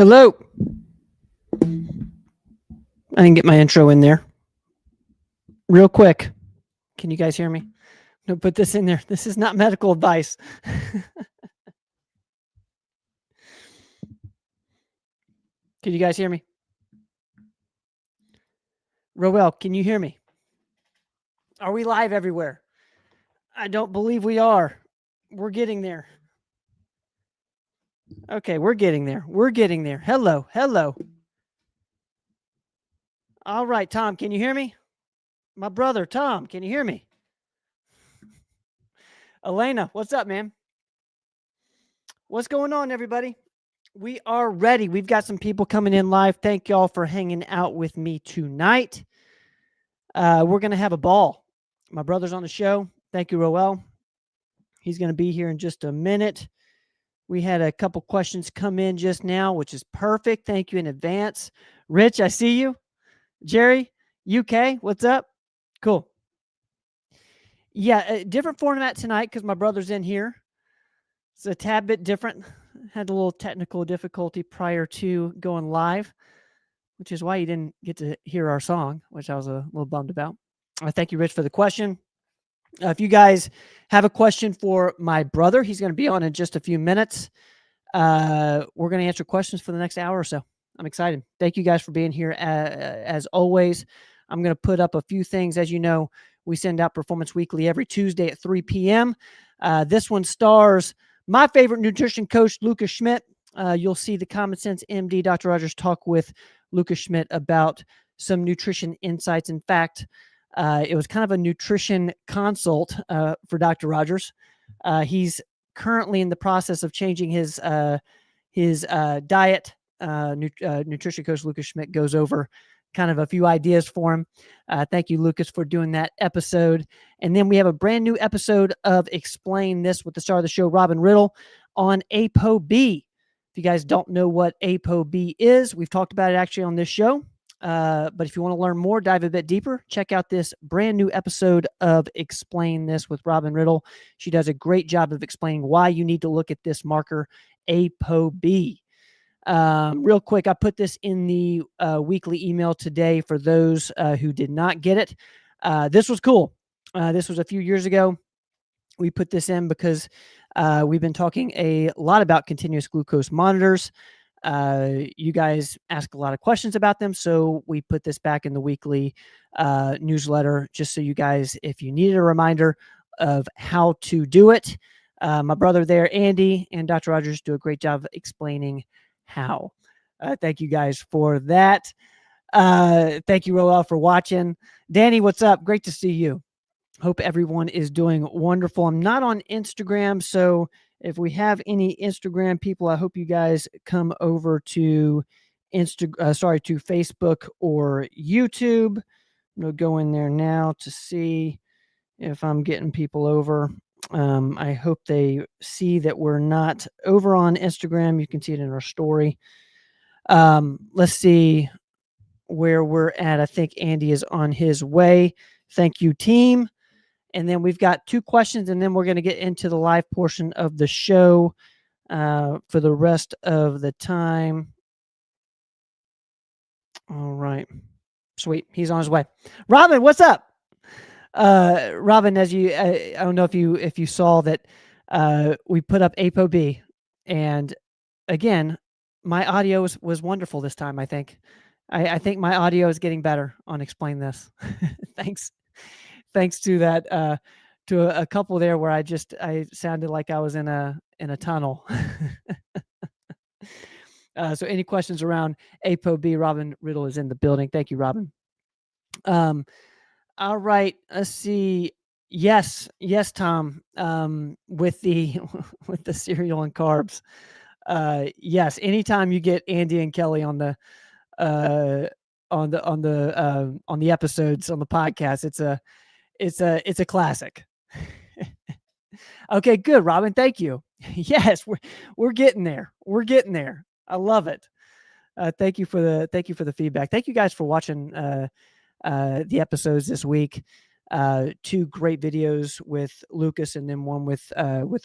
Hello. I didn't get my intro in there. Real quick. Can you guys hear me? No, put this in there. This is not medical advice. Can you guys hear me? Roel, can you hear me? Are we live everywhere? I don't believe we are. We're getting there. Okay, we're getting there. We're getting there. Hello. Hello. All right, Tom, can you hear me? My brother, Tom, can you hear me? Elena, what's up, man? What's going on, everybody? We are ready. We've got some people coming in live. Thank y'all for hanging out with me tonight. We're going to have a ball. My brother's on the show. Thank you, Roel. He's going to be here in just a minute. We had a couple questions come in just now, which is perfect. Thank you in advance. Rich, I see you. Jerry, UK, what's up? Cool. Yeah, a different format tonight because my brother's in here. It's a tad bit different. Had a little technical difficulty prior to going live, which is why you didn't get to hear our song, which I was a little bummed about. Thank you, Rich, for the question. If you guys have a question for my brother, he's going to be on in just a few minutes. We're going to answer questions for the next hour or so. I'm excited. Thank you guys for being here. As always, I'm going to put up a few things. As you know, we send out Performance Weekly every Tuesday at 3 p.m. This one stars my favorite nutrition coach, Lucas Schmidt. You'll see the Common Sense MD, Dr. Rogers, talk with Lucas Schmidt about some nutrition insights. In fact, it was kind of a nutrition consult for Dr. Rogers. He's currently in the process of changing his diet. Nutrition coach Lucas Schmidt goes over kind of a few ideas for him. Thank you, Lucas, for doing that episode. And then we have a brand new episode of Explain This with the star of the show, Robin Riddle, on ApoB. If you guys don't know what ApoB is, we've talked about it actually on this show. But if you want to learn more, dive a bit deeper, check out this brand new episode of Explain This with Robin Riddle. She does a great job of explaining why you need to look at this marker, ApoB. Real quick, I put this in the weekly email today for those who did not get it. This was cool. This was a few years ago. We put this in because we've been talking a lot about continuous glucose monitors. You guys ask a lot of questions about them, so we put this back in the weekly newsletter just so you guys, if you needed a reminder of how to do it. My brother there, Andy, and Dr. Rogers do a great job of explaining how. Thank you guys for that. Thank you, Roel, for watching. Danny, what's up? Great to see you. Hope everyone is doing wonderful. I'm not on Instagram, so if we have any Instagram people, I hope you guys come over to Facebook or YouTube. I'm gonna go in there now to see if I'm getting people over. I hope they see that we're not over on Instagram. You can see it in our story. Let's see where we're at. I think Andy is on his way. Thank you, team. And then we've got 2 questions, and then we're going to get into the live portion of the show for the rest of the time. All right. Sweet. He's on his way. Robin, what's up? Robin, as you, I don't know if you saw that we put up ApoB, and again, my audio was wonderful this time. I think my audio is getting better on Explain This. Thanks to that, to a couple there where I sounded like I was in a tunnel. So any questions around ApoB, Robin Riddle is in the building. Thank you, Robin. All right, let's see. Yes, Tom. With the cereal and carbs. Yes, anytime you get Andy and Kelly on the episodes on the podcast, it's a classic. Okay, good, Robin. Thank you. Yes, we're getting there. We're getting there. I love it. Thank you for the feedback. Thank you guys for watching the episodes this week. 2 great videos with Lucas and then one with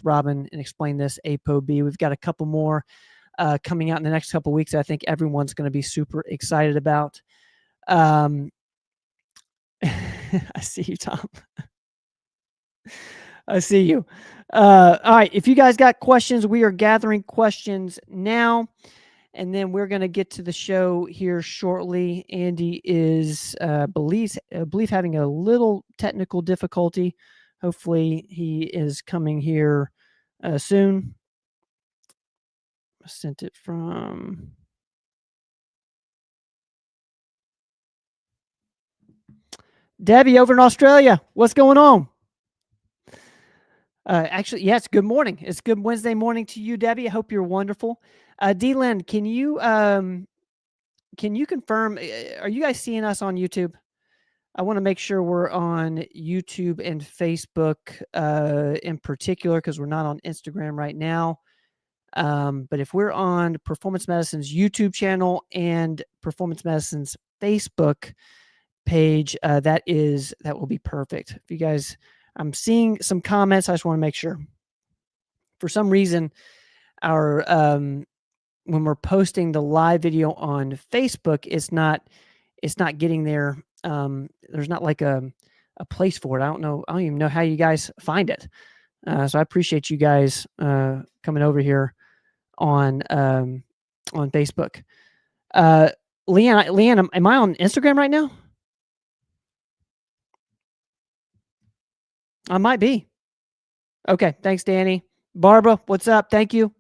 Robin and Explain This ApoB. We've got a couple more coming out in the next couple of weeks. I think everyone's going to be super excited about. I see you, Tom. I see you. All right. If you guys got questions, we are gathering questions now, and then we're going to get to the show here shortly. Andy is, believe having a little technical difficulty. Hopefully he is coming here soon. I sent it from... Debbie over in Australia. What's going on? Actually, yes, good morning. It's good Wednesday morning to you, Debbie. I hope you're wonderful. D-Len, can you confirm, are you guys seeing us on YouTube? I want to make sure we're on YouTube and Facebook in particular, because we're not on Instagram right now. But if we're on Performance Medicine's YouTube channel and Performance Medicine's Facebook page, that will be perfect. If you guys, I'm seeing some comments. I just want to make sure. For some reason, our when we're posting the live video on Facebook, it's not getting there. There's not like a place for it. I don't even know how you guys find it. So I appreciate you guys coming over here on Facebook. Leanne, am I on Instagram right now? I might be. Okay, thanks, Danny. Barbara, what's up? Thank you.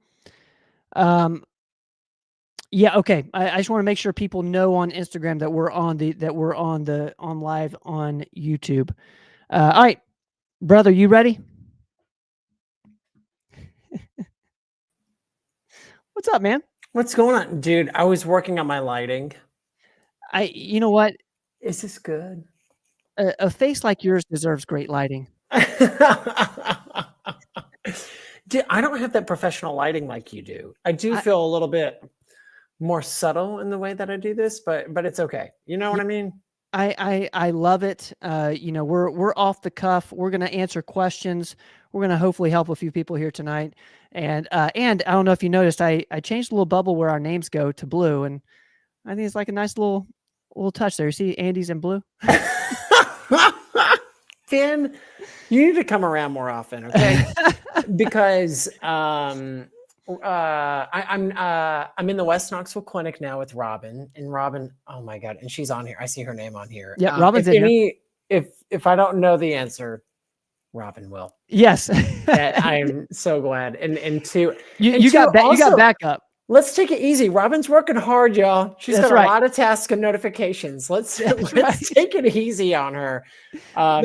Yeah, okay. I just want to make sure people know on Instagram that we're on live on YouTube. All right, brother, you ready? What's up, man? What's going on, dude? I was working on my lighting. You know what? Is this good? A face like yours deserves great lighting. Dude, I don't have that professional lighting like you do. I do feel a little bit more subtle in the way that I do this, but it's okay. You know what I mean? I love it. You know, we're off the cuff. We're going to answer questions. We're going to hopefully help a few people here tonight. And I don't know if you noticed, I changed the little bubble where our names go to blue, and I think it's like a nice little touch there. You see Andy's in blue? Finn, you need to come around more often, okay? Because I'm in the West Knoxville Clinic now with Robin, and Robin, oh my God, and she's on here. I see her name on here. Yeah, Robin's in here. If I don't know the answer, Robin will. Yes. I'm so glad. And two, you got backup. Let's take it easy. Robin's working hard, y'all. She's got a lot of tasks and notifications. Let's take it easy on her.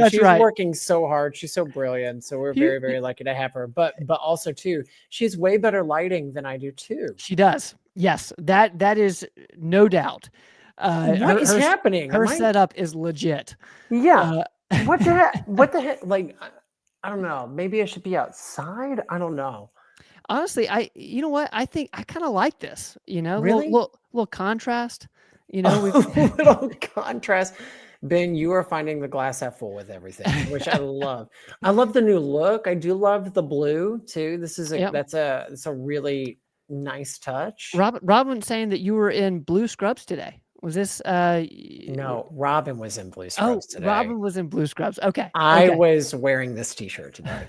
She's working so hard. She's so brilliant. So we're very, very lucky to have her. But also too, she has way better lighting than I do too. She does. Yes, that is no doubt. What is happening? Her setup is legit. Yeah. What the heck? What the heck? Like, I don't know. Maybe I should be outside. I don't know. Honestly, you know what? I think I kind of like this, you know, really? little contrast, you know, little contrast. Ben, you are finding the glass half full with everything, which I love. I love the new look. I do love the blue too. This is that's a really nice touch. Robin saying that you were in blue scrubs today. Was this no, Robin was in blue scrubs today. Robin was in blue scrubs. Okay. I was wearing this t-shirt today.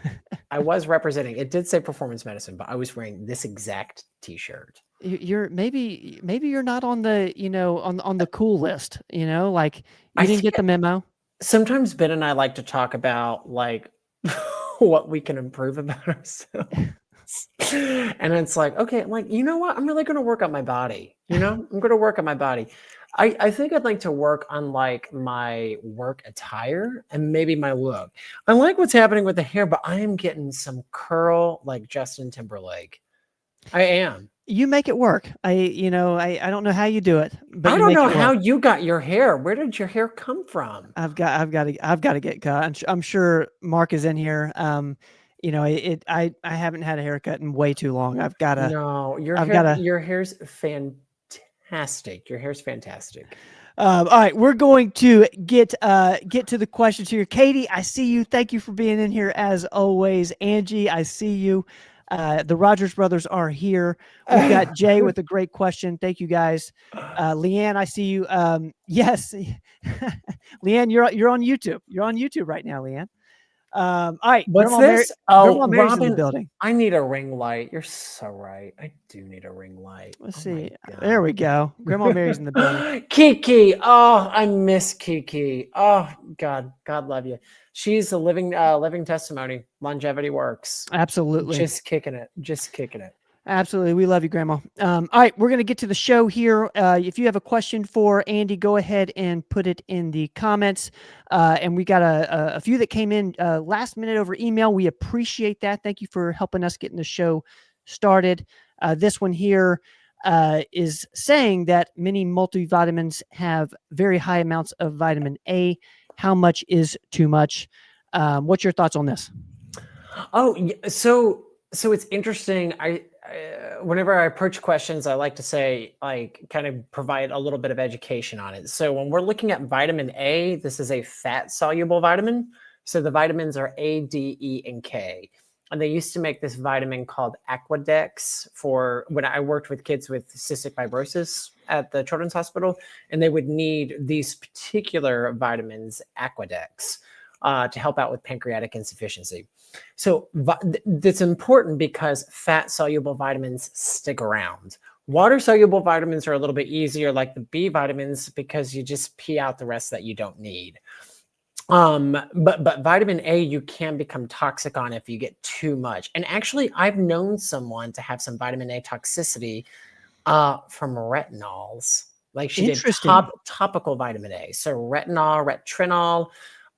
I was representing, it did say Performance Medicine, but I was wearing this exact t-shirt. You're maybe you're not on the, you know, on the cool list, you know, like you didn't get the memo. Sometimes Ben and I like to talk about like what we can improve about ourselves. And it's like, okay, I'm like, you know what? I'm really going to work on my body. You know, I'm going to work on my body. I think I'd like to work on like my work attire and maybe my look. I like what's happening with the hair, but I am getting some curl like Justin Timberlake. I am. You make it work. I don't know how you do it, but I don't know how you got your hair. Where did your hair come from? I've got to get cut. I'm sure Mark is in here. You know, I haven't had a haircut in way too long. I've got to. No, your hair's fantastic. Your hair's fantastic. All right, we're going to get to the questions here. Katie, I see you. Thank you for being in here as always. Angie, I see you. The Rogers brothers are here. We've got Jay with a great question. Thank you guys. Leanne, I see you. Yes, Leanne, you're on YouTube. You're on YouTube right now, Leanne. All right, What's this? Oh, Grandma Mary's in the Robin, building. I need a ring light. You're so right. I do need a ring light. Let's Oh see. my There God. we go. Grandma Mary's in the building. Kiki. Oh, I miss Kiki. Oh God, God love you. She's a living testimony. Longevity works. Absolutely. Just kicking it. Just kicking it. Absolutely. We love you, Grandma. All right, we're going to get to the show here. If you have a question for Andy, go ahead and put it in the comments. And we got a few that came in last minute over email. We appreciate that. Thank you for helping us getting the show started. This one here is saying that many multivitamins have very high amounts of vitamin A. How much is too much? What's your thoughts on this? Oh, so it's interesting. Whenever I approach questions, I like to say, like, kind of provide a little bit of education on it. So when we're looking at vitamin A, this is a fat soluble vitamin. So the vitamins are A, D, E, and K. And they used to make this vitamin called Aquadex for when I worked with kids with cystic fibrosis at the Children's Hospital, and they would need these particular vitamins, Aquadex, to help out with pancreatic insufficiency. So that's important because fat-soluble vitamins stick around. Water-soluble vitamins are a little bit easier, like the B vitamins, because you just pee out the rest that you don't need. But vitamin A, you can become toxic on if you get too much. And actually, I've known someone to have some vitamin A toxicity from retinols. Like she did topical vitamin A. So retinol, retrinol,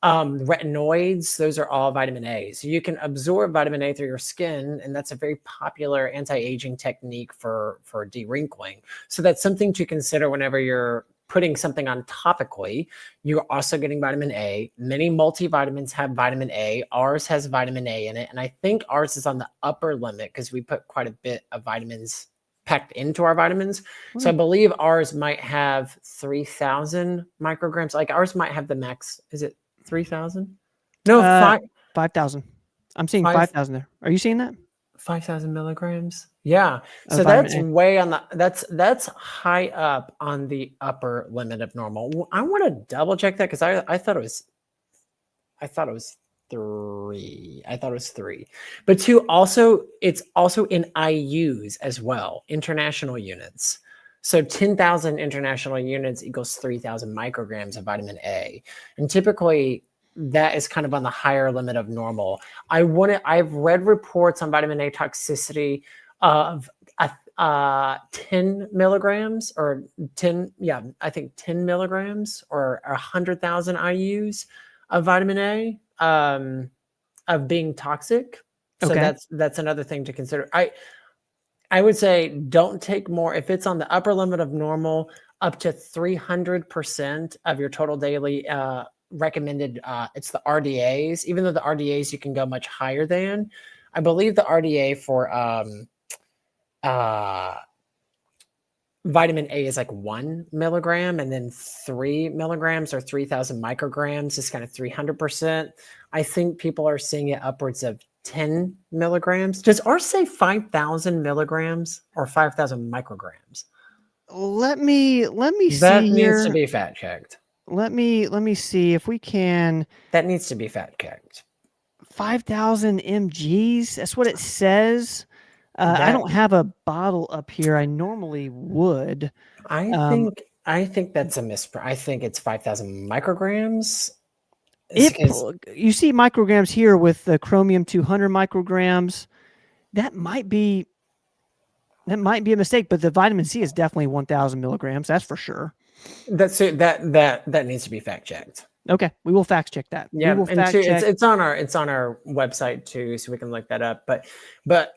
retinoids, those are all vitamin A. So you can absorb vitamin A through your skin, and that's a very popular anti-aging technique for de-wrinkling. So that's something to consider whenever you're putting something on topically. You're also getting vitamin A. Many multivitamins have vitamin A. Ours has vitamin A in it, and I think ours is on the upper limit because we put quite a bit of vitamins packed into our vitamins. So I believe ours might have 3,000 micrograms. Like ours might have the max. Is it 3,000? No, 5,000. I'm seeing 5,000 there. Are you seeing that? 5,000 milligrams. Yeah. So that's way on the, that's high up on the upper limit of normal. I want to double check that because I thought it was 3. I thought it was 3. But 2, also, it's also in IUs as well, international units. So 10,000 international units equals 3,000 micrograms of vitamin A. And typically that is kind of on the higher limit of normal. I've read reports on vitamin A toxicity of 10 milligrams or 10, I think 10 milligrams or 100,000 IUs of vitamin A of being toxic. So that's another thing to consider. I would say don't take more if it's on the upper limit of normal, up to 300% of your total daily recommended. It's the RDAs, even though the RDAs you can go much higher than. I believe the RDA for vitamin A is like 1 milligram, and then 3 milligrams or 3,000 micrograms is kind of 300%. I think people are seeing it upwards of 10 milligrams. Does ours say 5,000 milligrams or 5,000 micrograms? Let me see. That needs to be fact checked. Let me see if we can. That needs to be fact checked. 5,000 mgs. That's what it says. I don't have a bottle up here. I normally would. I think that's a misprint. I think it's 5,000 micrograms. You see micrograms here with the chromium 200 micrograms. That might be a mistake, but the vitamin C is definitely 1,000 milligrams. That's for sure. That's it. That needs to be fact checked. Okay, we will fact check that. Yeah, it's on our website too, so we can look that up. But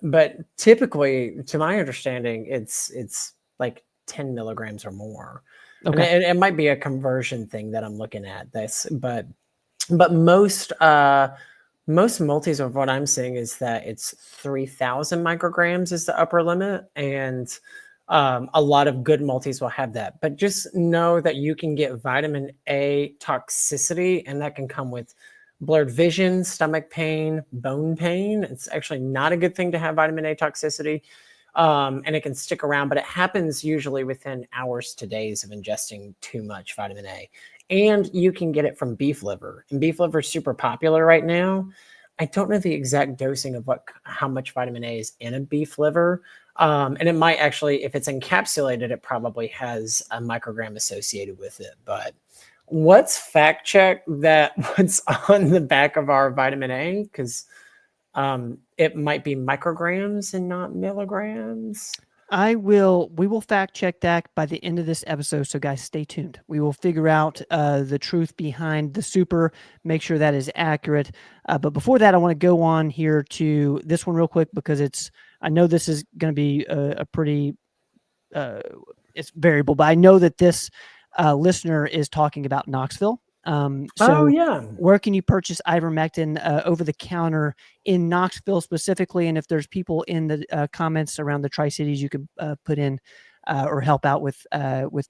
typically, to my understanding, it's like 10 milligrams or more. Okay, and it might be a conversion thing that I'm looking at. But most multis of what I'm seeing is that it's 3,000 micrograms is the upper limit, and a lot of good multis will have that. But just know that you can get vitamin A toxicity, and that can come with blurred vision, stomach pain, bone pain. It's actually not a good thing to have vitamin A toxicity. And it can stick around, but it happens usually within hours to days of ingesting too much vitamin A. And you can get it from beef liver, and beef liver is super popular right now. I don't know the exact dosing of how much vitamin A is in a beef liver. And it might actually, if it's encapsulated, it probably has a microgram associated with it. But let's fact check that what's on the back of our vitamin A, because it might be micrograms and not milligrams. We will fact check that by the end of this episode. So guys, stay tuned. We will figure out the truth behind the super, make sure that is accurate. But before that, I want to go on here to this one real quick, because I know this is going to be a pretty, it's variable, but I know that this listener is talking about Knoxville. So yeah. where can you purchase ivermectin over the counter in Knoxville specifically? And if there's people in the comments around the Tri-Cities, you could put in or help out with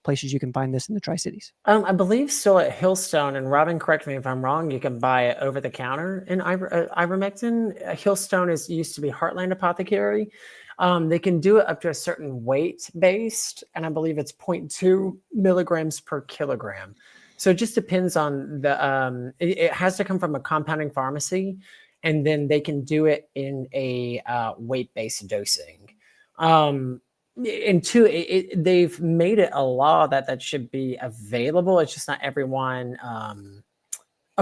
places you can find this in the Tri-Cities. I believe still at Hillstone, and Robin, correct me if I'm wrong, you can buy it over the counter in ivermectin. Hillstone used to be Heartland Apothecary. They can do it up to a certain weight based, and I believe it's 0.2 milligrams per kilogram. So it just depends on it has to come from a compounding pharmacy, and then they can do it in a weight-based dosing. And two, they've made it a law that should be available. It's just not everyone.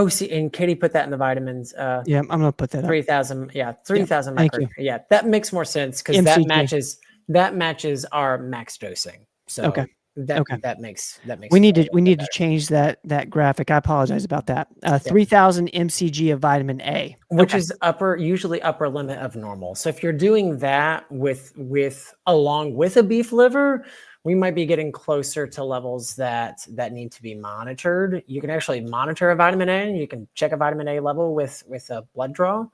See, and Katie put that in the vitamins. Yeah, I'm gonna put that 3,000. Yeah, 3,000 thank you. Yeah, that makes more sense because that matches our max dosing. So okay. That makes we need to change that graphic. I apologize about that. 3,000 mcg of vitamin A, which is usually upper limit of normal. So if you're doing that along with a beef liver, we might be getting closer to levels that need to be monitored. You can actually monitor a vitamin A, and you can check a vitamin A level with a blood draw.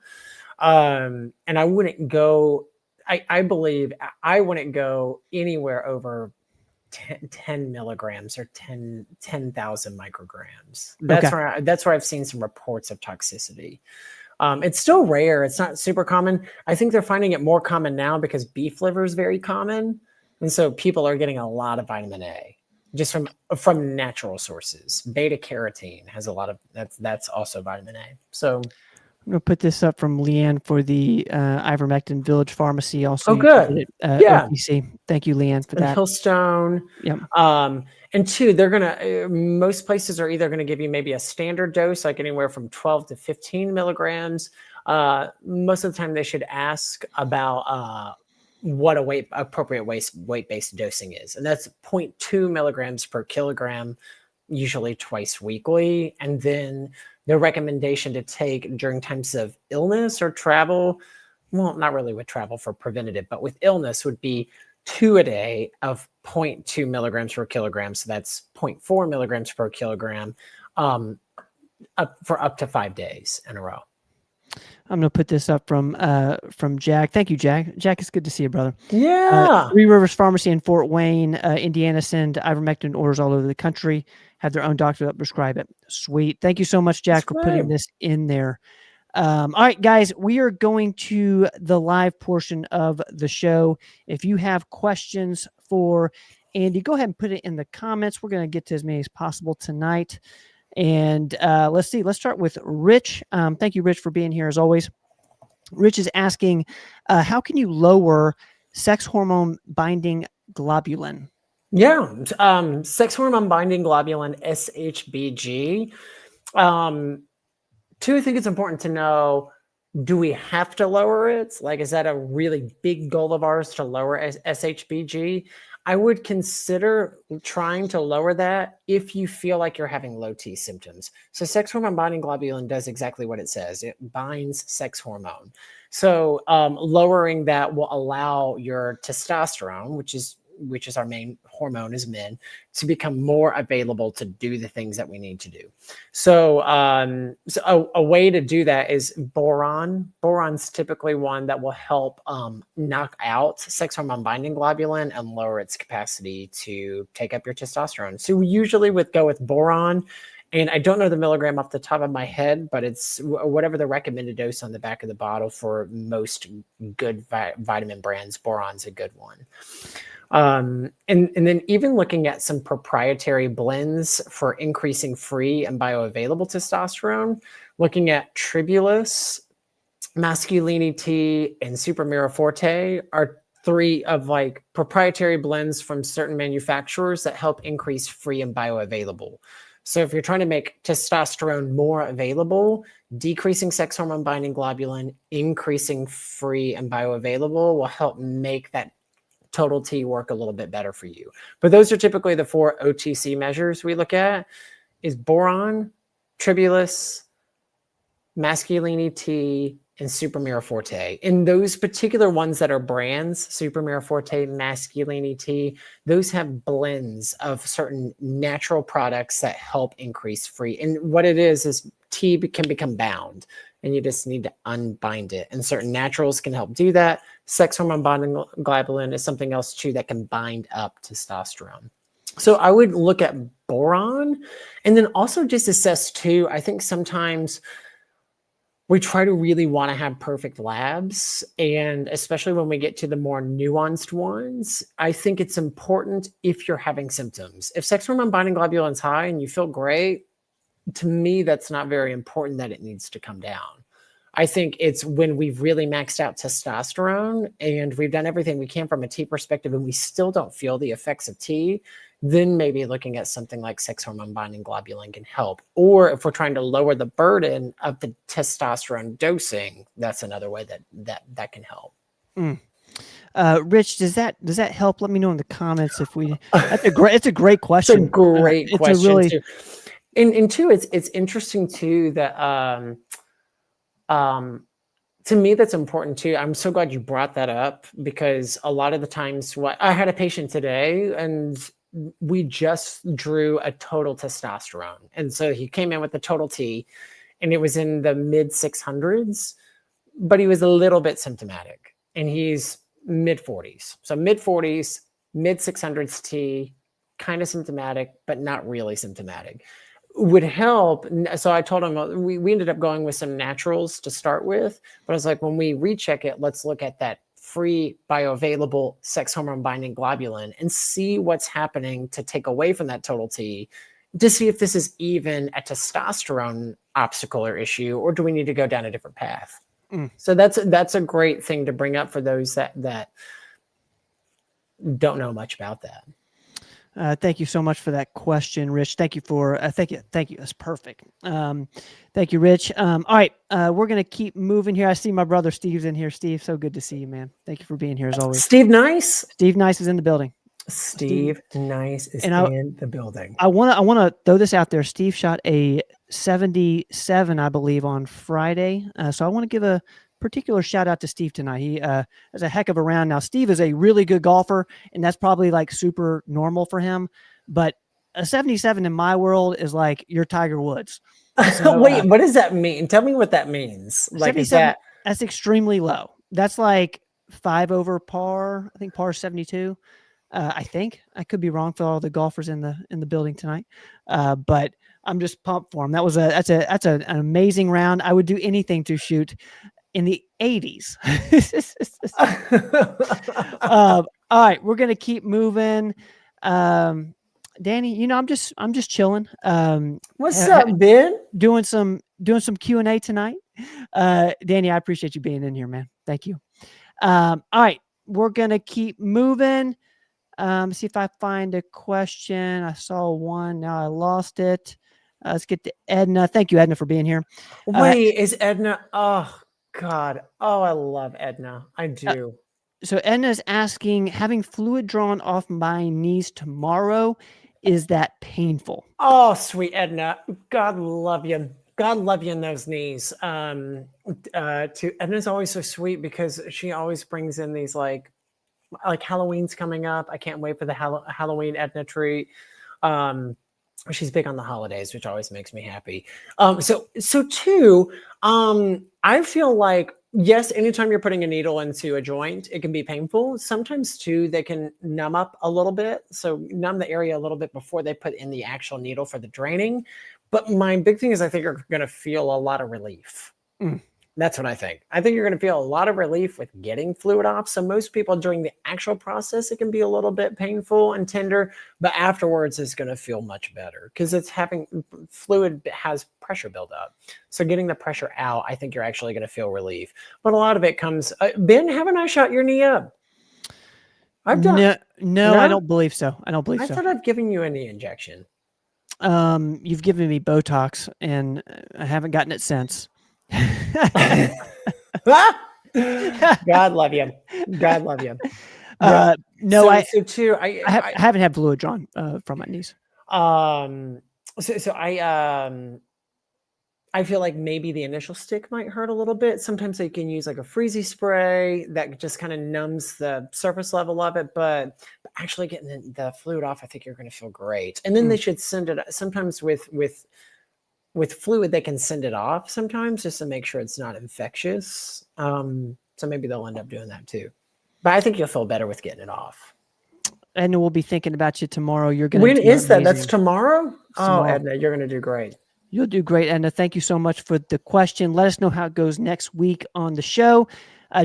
And I wouldn't go. I believe I wouldn't go anywhere over 10 milligrams or 10,000 micrograms. That's where I've seen some reports of toxicity. It's still rare. It's not super common. I think they're finding it more common now because beef liver is very common. And so people are getting a lot of vitamin A just from natural sources. Beta carotene has a lot of that's also vitamin A. So I'm going to put this up from Leanne for the ivermectin Village Pharmacy. Also, good. Yeah. OTC. Thank you, Leanne, for that. Hillstone. Yep. And two, they're gonna. Most places are either going to give you maybe a standard dose, like anywhere from 12 to 15 milligrams. Most of the time, they should ask about what appropriate weight-based dosing is, and that's 0.2 milligrams per kilogram, usually twice weekly, and then the recommendation to take during times of illness or travel, well, not really with travel for preventative, but with illness would be 2 a day of 0.2 milligrams per kilogram. So that's 0.4 milligrams per kilogram for up to 5 days in a row. I'm going to put this up from Jack. Thank you, Jack. Jack, it's good to see you, brother. Yeah. Three Rivers Pharmacy in Fort Wayne, Indiana, send ivermectin orders all over the country. Have their own doctor that prescribe it. Sweet. Thank you so much, Jack, for putting this in there. All right, guys, we are going to the live portion of the show. If you have questions for Andy, go ahead and put it in the comments. We're going to get to as many as possible tonight. And let's see. Let's start with Rich. Thank you, Rich, for being here as always. Rich is asking, how can you lower sex hormone binding globulin? Yeah, sex hormone binding globulin, SHBG. Two, I think it's important to know, do we have to lower it? Like, is that a really big goal of ours to lower SHBG? I would consider trying to lower that if you feel like you're having low T symptoms. So sex hormone binding globulin does exactly what it says. It binds sex hormone. So lowering that will allow your testosterone, which is our main hormone as men, to become more available to do the things that we need to do. So, a way to do that is boron. Boron's typically one that will help knock out sex hormone binding globulin and lower its capacity to take up your testosterone. So we usually go with boron And I don't know the milligram off the top of my head, but it's whatever the recommended dose on the back of the bottle for most good vitamin brands. Boron's a good one. And then even looking at some proprietary blends for increasing free and bioavailable testosterone, looking at Tribulus, Masculini T, and Super Forte are 3 of like proprietary blends from certain manufacturers that help increase free and bioavailable. So if you're trying to make testosterone more available, decreasing sex hormone binding globulin, increasing free and bioavailable will help make that total T work a little bit better for you. But those are typically the 4 OTC measures we look at is boron, Tribulus, Masculini T, and Super Forte. And those particular ones that are brands, Super Forte, Masculini T, those have blends of certain natural products that help increase free. And what it is T can become bound, and you just need to unbind it. And certain naturals can help do that. Sex hormone binding globulin is something else too that can bind up testosterone. So I would look at boron, and then also just assess too. I think sometimes we try to really want to have perfect labs, and especially when we get to the more nuanced ones, I think it's important if you're having symptoms. If sex hormone binding globulin is high and you feel great, to me, that's not very important that it needs to come down. I think it's when we've really maxed out testosterone and we've done everything we can from a T perspective and we still don't feel the effects of T, then maybe looking at something like sex hormone binding globulin can help. Or if we're trying to lower the burden of the testosterone dosing, that's another way that can help. Rich, does that help? Let me know in the comments if we. It's a great question. It's a great question. It's a really, too. And two, it's interesting too that to me that's important too. I'm so glad you brought that up, because a lot of the times I had a patient today and we just drew a total testosterone. And so he came in with the total T and it was in the mid 600s, but he was a little bit symptomatic and he's mid 40s. So mid 40s, mid 600s T, kind of symptomatic, but not really symptomatic. Would help. So I told him we ended up going with some naturals to start with, but I was like, when we recheck it, let's look at that free bioavailable sex hormone binding globulin and see what's happening to take away from that total T, to see if this is even a testosterone obstacle or issue, or do we need to go down a different path? So that's a great thing to bring up for those that don't know much about that. Thank you so much for that question, Rich. Thank you for thank you. That's perfect. Thank you, Rich. All right, we're gonna keep moving here. I see my brother Steve's in here. Steve, so good to see you, man. Thank you for being here as always. Steve Nice. Steve Nice is in the building. Steve Nice is in the building. I wanna throw this out there. Steve shot a 77, I believe, on Friday. So I want to give a particular shout out to Steve tonight. He has a heck of a round. Now, Steve is a really good golfer, and that's probably like super normal for him. But a 77 in my world is like your Tiger Woods. So, wait, what does that mean? Tell me what that means. Like, is that's extremely low. That's like 5 over par. I think par 72. I think I could be wrong for all the golfers in the building tonight, but I'm just pumped for him. That's an amazing round. I would do anything to shoot in the 80s. All right, we're gonna keep moving. Danny, you know, I'm just chilling. What's up, Ben? Doing some Q&A tonight. Danny, I appreciate you being in here, man. Thank you. All right, we're gonna keep moving. See if I find a question. I saw one. Now I lost it. Let's get to Edna. Thank you, Edna, for being here. Wait, is Edna? Oh, God. Oh, I love Edna. I do. So Edna is asking, having fluid drawn off my knees tomorrow, is that painful? Oh, sweet Edna. God love you. God love you in those knees. Edna's always so sweet because she always brings in these like Halloween's coming up. I can't wait for the Halloween Edna treat. She's big on the holidays, which always makes me happy. So too, I feel like, yes, anytime you're putting a needle into a joint, it can be painful. Sometimes too, they can numb up a little bit. So numb the area a little bit before they put in the actual needle for the draining. But my big thing is I think you're going to feel a lot of relief. Mm. That's what I think. I think you're going to feel a lot of relief with getting fluid off. So most people during the actual process, it can be a little bit painful and tender, but afterwards it's going to feel much better because it's having fluid has pressure buildup. So getting the pressure out, I think you're actually going to feel relief. But a lot of it comes, Ben, haven't I shot your knee up? I've done. No, I don't believe so. I don't believe I so. thought I'd given you a knee injection. You've given me Botox, and I haven't gotten it since. God love you. God love you. No, I too. I haven't had fluid drawn from my knees. I feel like maybe the initial stick might hurt a little bit. Sometimes they can use like a freezy spray that just kind of numbs the surface level of it. But actually getting the fluid off, I think you're going to feel great. And then they should send it. Sometimes with fluid, they can send it off sometimes just to make sure it's not infectious. So maybe they'll end up doing that too. But I think you'll feel better with getting it off. Edna, we'll be thinking about you tomorrow. You're going to. When is that? That's tomorrow? Oh, Edna, you're going to do great. You'll do great, Edna. Thank you so much for the question. Let us know how it goes next week on the show.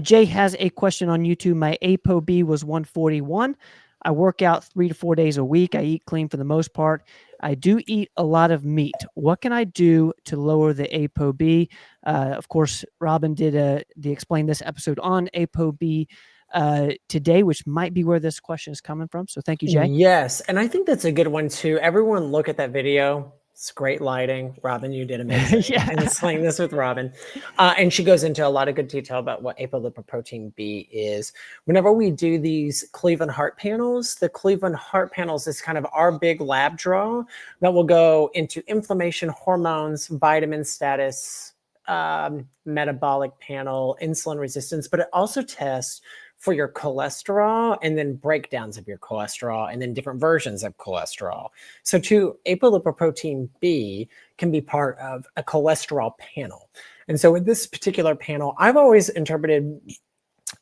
Jay has a question on YouTube. My ApoB was 141. I work out 3 to 4 days a week. I eat clean for the most part. I do eat a lot of meat. What can I do to lower the ApoB? Of course, Robin did the Explain This episode on ApoB today, which might be where this question is coming from. So thank you, Jay. Yes, and I think that's a good one too. Everyone look at that video. It's great lighting. Robin, you did amazing. Yeah. And Explain This with Robin. And she goes into a lot of good detail about what apolipoprotein B is. Whenever we do these Cleveland Heart panels, the Cleveland Heart panels is kind of our big lab draw that will go into inflammation, hormones, vitamin status, metabolic panel, insulin resistance, but it also tests for your cholesterol and then breakdowns of your cholesterol and then different versions of cholesterol. So too, apolipoprotein B can be part of a cholesterol panel. And so with this particular panel, I've always interpreted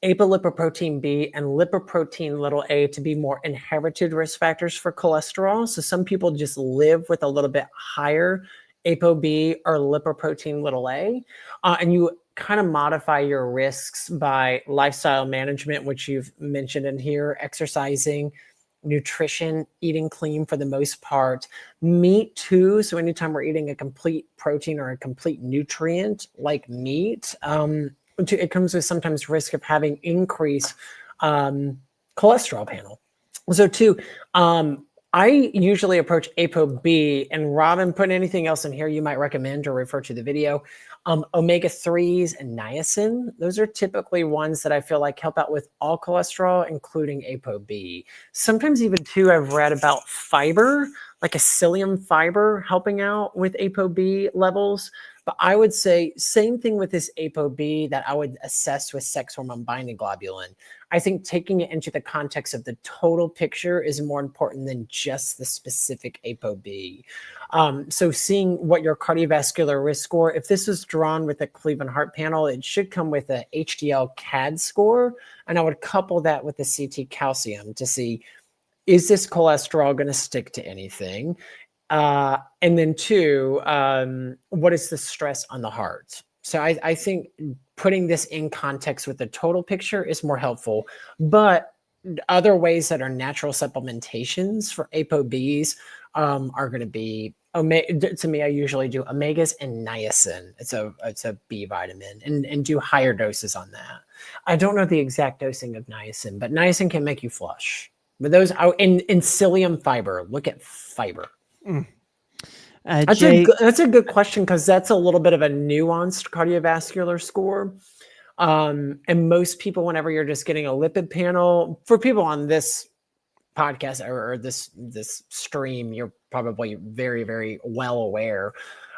apolipoprotein B and lipoprotein little a to be more inherited risk factors for cholesterol. So some people just live with a little bit higher ApoB or lipoprotein little a, and you kind of modify your risks by lifestyle management, which you've mentioned in here, exercising, nutrition, eating clean for the most part, meat too. So anytime we're eating a complete protein or a complete nutrient like meat, it comes with sometimes risk of having increased cholesterol panel. So too, I usually approach ApoB, and Robin, put anything else in here you might recommend or refer to the video. Omega-3s and niacin, those are typically ones that I feel like help out with all cholesterol, including ApoB. Sometimes even too, I've read about fiber, like a psyllium fiber helping out with ApoB levels. But I would say same thing with this ApoB that I would assess with sex hormone binding globulin. I think taking it into the context of the total picture is more important than just the specific ApoB. So seeing what your cardiovascular risk score, if this is drawn with a Cleveland Heart panel, it should come with a HDL CAD score. And I would couple that with the CT calcium to see, is this cholesterol going to stick to anything? And then two, what is the stress on the heart? So I think putting this in context with the total picture is more helpful, but other ways that are natural supplementations for ApoBs are going to be, to me, I usually do omegas and niacin. It's a B vitamin and do higher doses on that. I don't know the exact dosing of niacin, but niacin can make you flush. But those out in psyllium fiber, look at fiber. That's a good question because that's a little bit of a nuanced cardiovascular score. And most people, whenever you're just getting a lipid panel, for people on this podcast or this stream, you're probably very, very well aware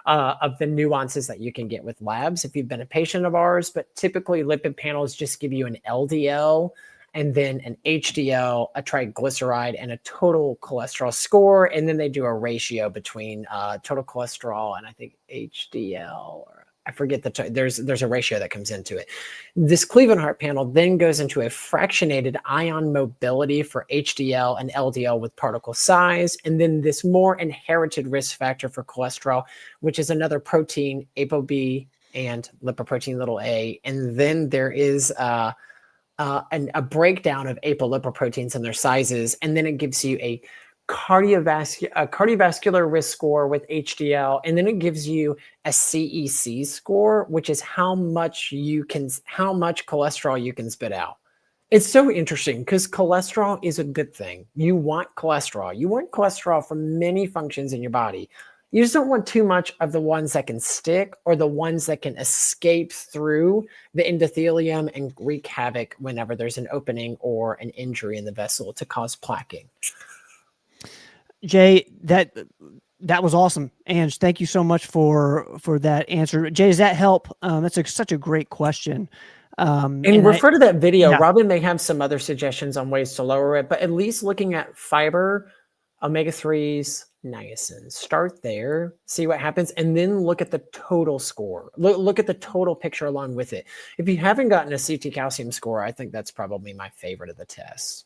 of the nuances that you can get with labs if you've been a patient of ours. But typically lipid panels just give you an LDL and then an HDL, a triglyceride, and a total cholesterol score. And then they do a ratio between total cholesterol and I think HDL. I forget there's a ratio that comes into it. This Cleveland heart panel then goes into a fractionated ion mobility for HDL and LDL with particle size, and then this more inherited risk factor for cholesterol, which is another protein, ApoB and lipoprotein little a, and then there is a breakdown of apolipoproteins and their sizes, and then it gives you a cardiovascular risk score with HDL, and then it gives you a CEC score, which is how much cholesterol you can spit out. It's so interesting because cholesterol is a good thing. You want cholesterol. You want cholesterol for many functions in your body. You just don't want too much of the ones that can stick or the ones that can escape through the endothelium and wreak havoc whenever there's an opening or an injury in the vessel to cause plaquing. Jay, that was awesome. Ange, thank you so much for that answer. Jay, does that help? That's such a great question. And refer to that video. Yeah. Robin may have some other suggestions on ways to lower it, but at least looking at fiber, omega-3s, niacin. Start there, see what happens, and then look at the total score. Look at the total picture along with it. If you haven't gotten a CT calcium score, I think that's probably my favorite of the tests.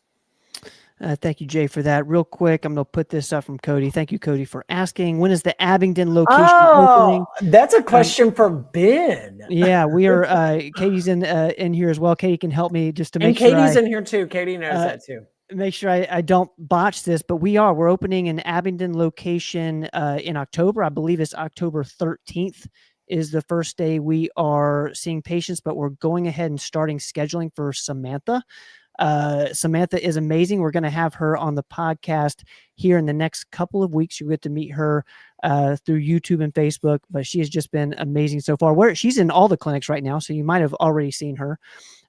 Thank you, Jay, for that. Real quick, I'm going to put this up from Cody. Thank you, Cody, for asking. When is the Abingdon location opening? That's a question for Ben. Yeah, we are. Katie's in here as well. Katie can help me just to make sure. And Katie's in here too. Katie knows that too. Make sure I don't botch this, but we're opening an Abingdon location in October. I believe it's October 13th is the first day we are seeing patients, but we're going ahead and starting scheduling for Samantha. Samantha is amazing. We're going to have her on the podcast here in the next couple of weeks. You'll get to meet her through YouTube and Facebook, but she has just been amazing so far. She's in all the clinics right now, so you might have already seen her.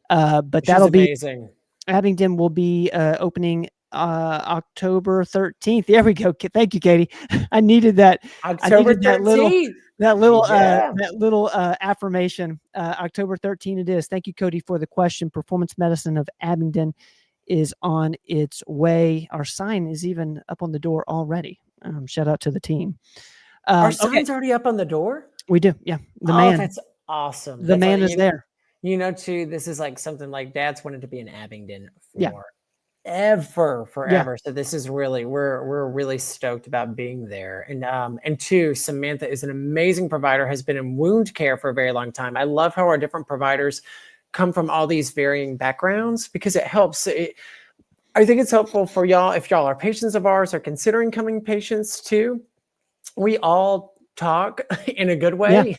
But that'll be amazing. Abingdon will be opening October 13th. There we go. Thank you, Katie. I needed that. October 13th. That little affirmation. October 13th it is. Thank you, Cody, for the question. Performance Medicine of Abingdon is on its way. Our sign is even up on the door already. Shout out to the team. Our sign's already up on the door? We do. Yeah. The man. That's awesome. The man is there. You know, too, this is like something like Dad's wanted to be in Abingdon forever. Yeah. So this is really, we're really stoked about being there. And two, Samantha is an amazing provider, has been in wound care for a very long time. I love how our different providers come from all these varying backgrounds because it helps. I think it's helpful for y'all. If y'all are patients of ours or considering coming patients too, we all talk in a good way. Yeah.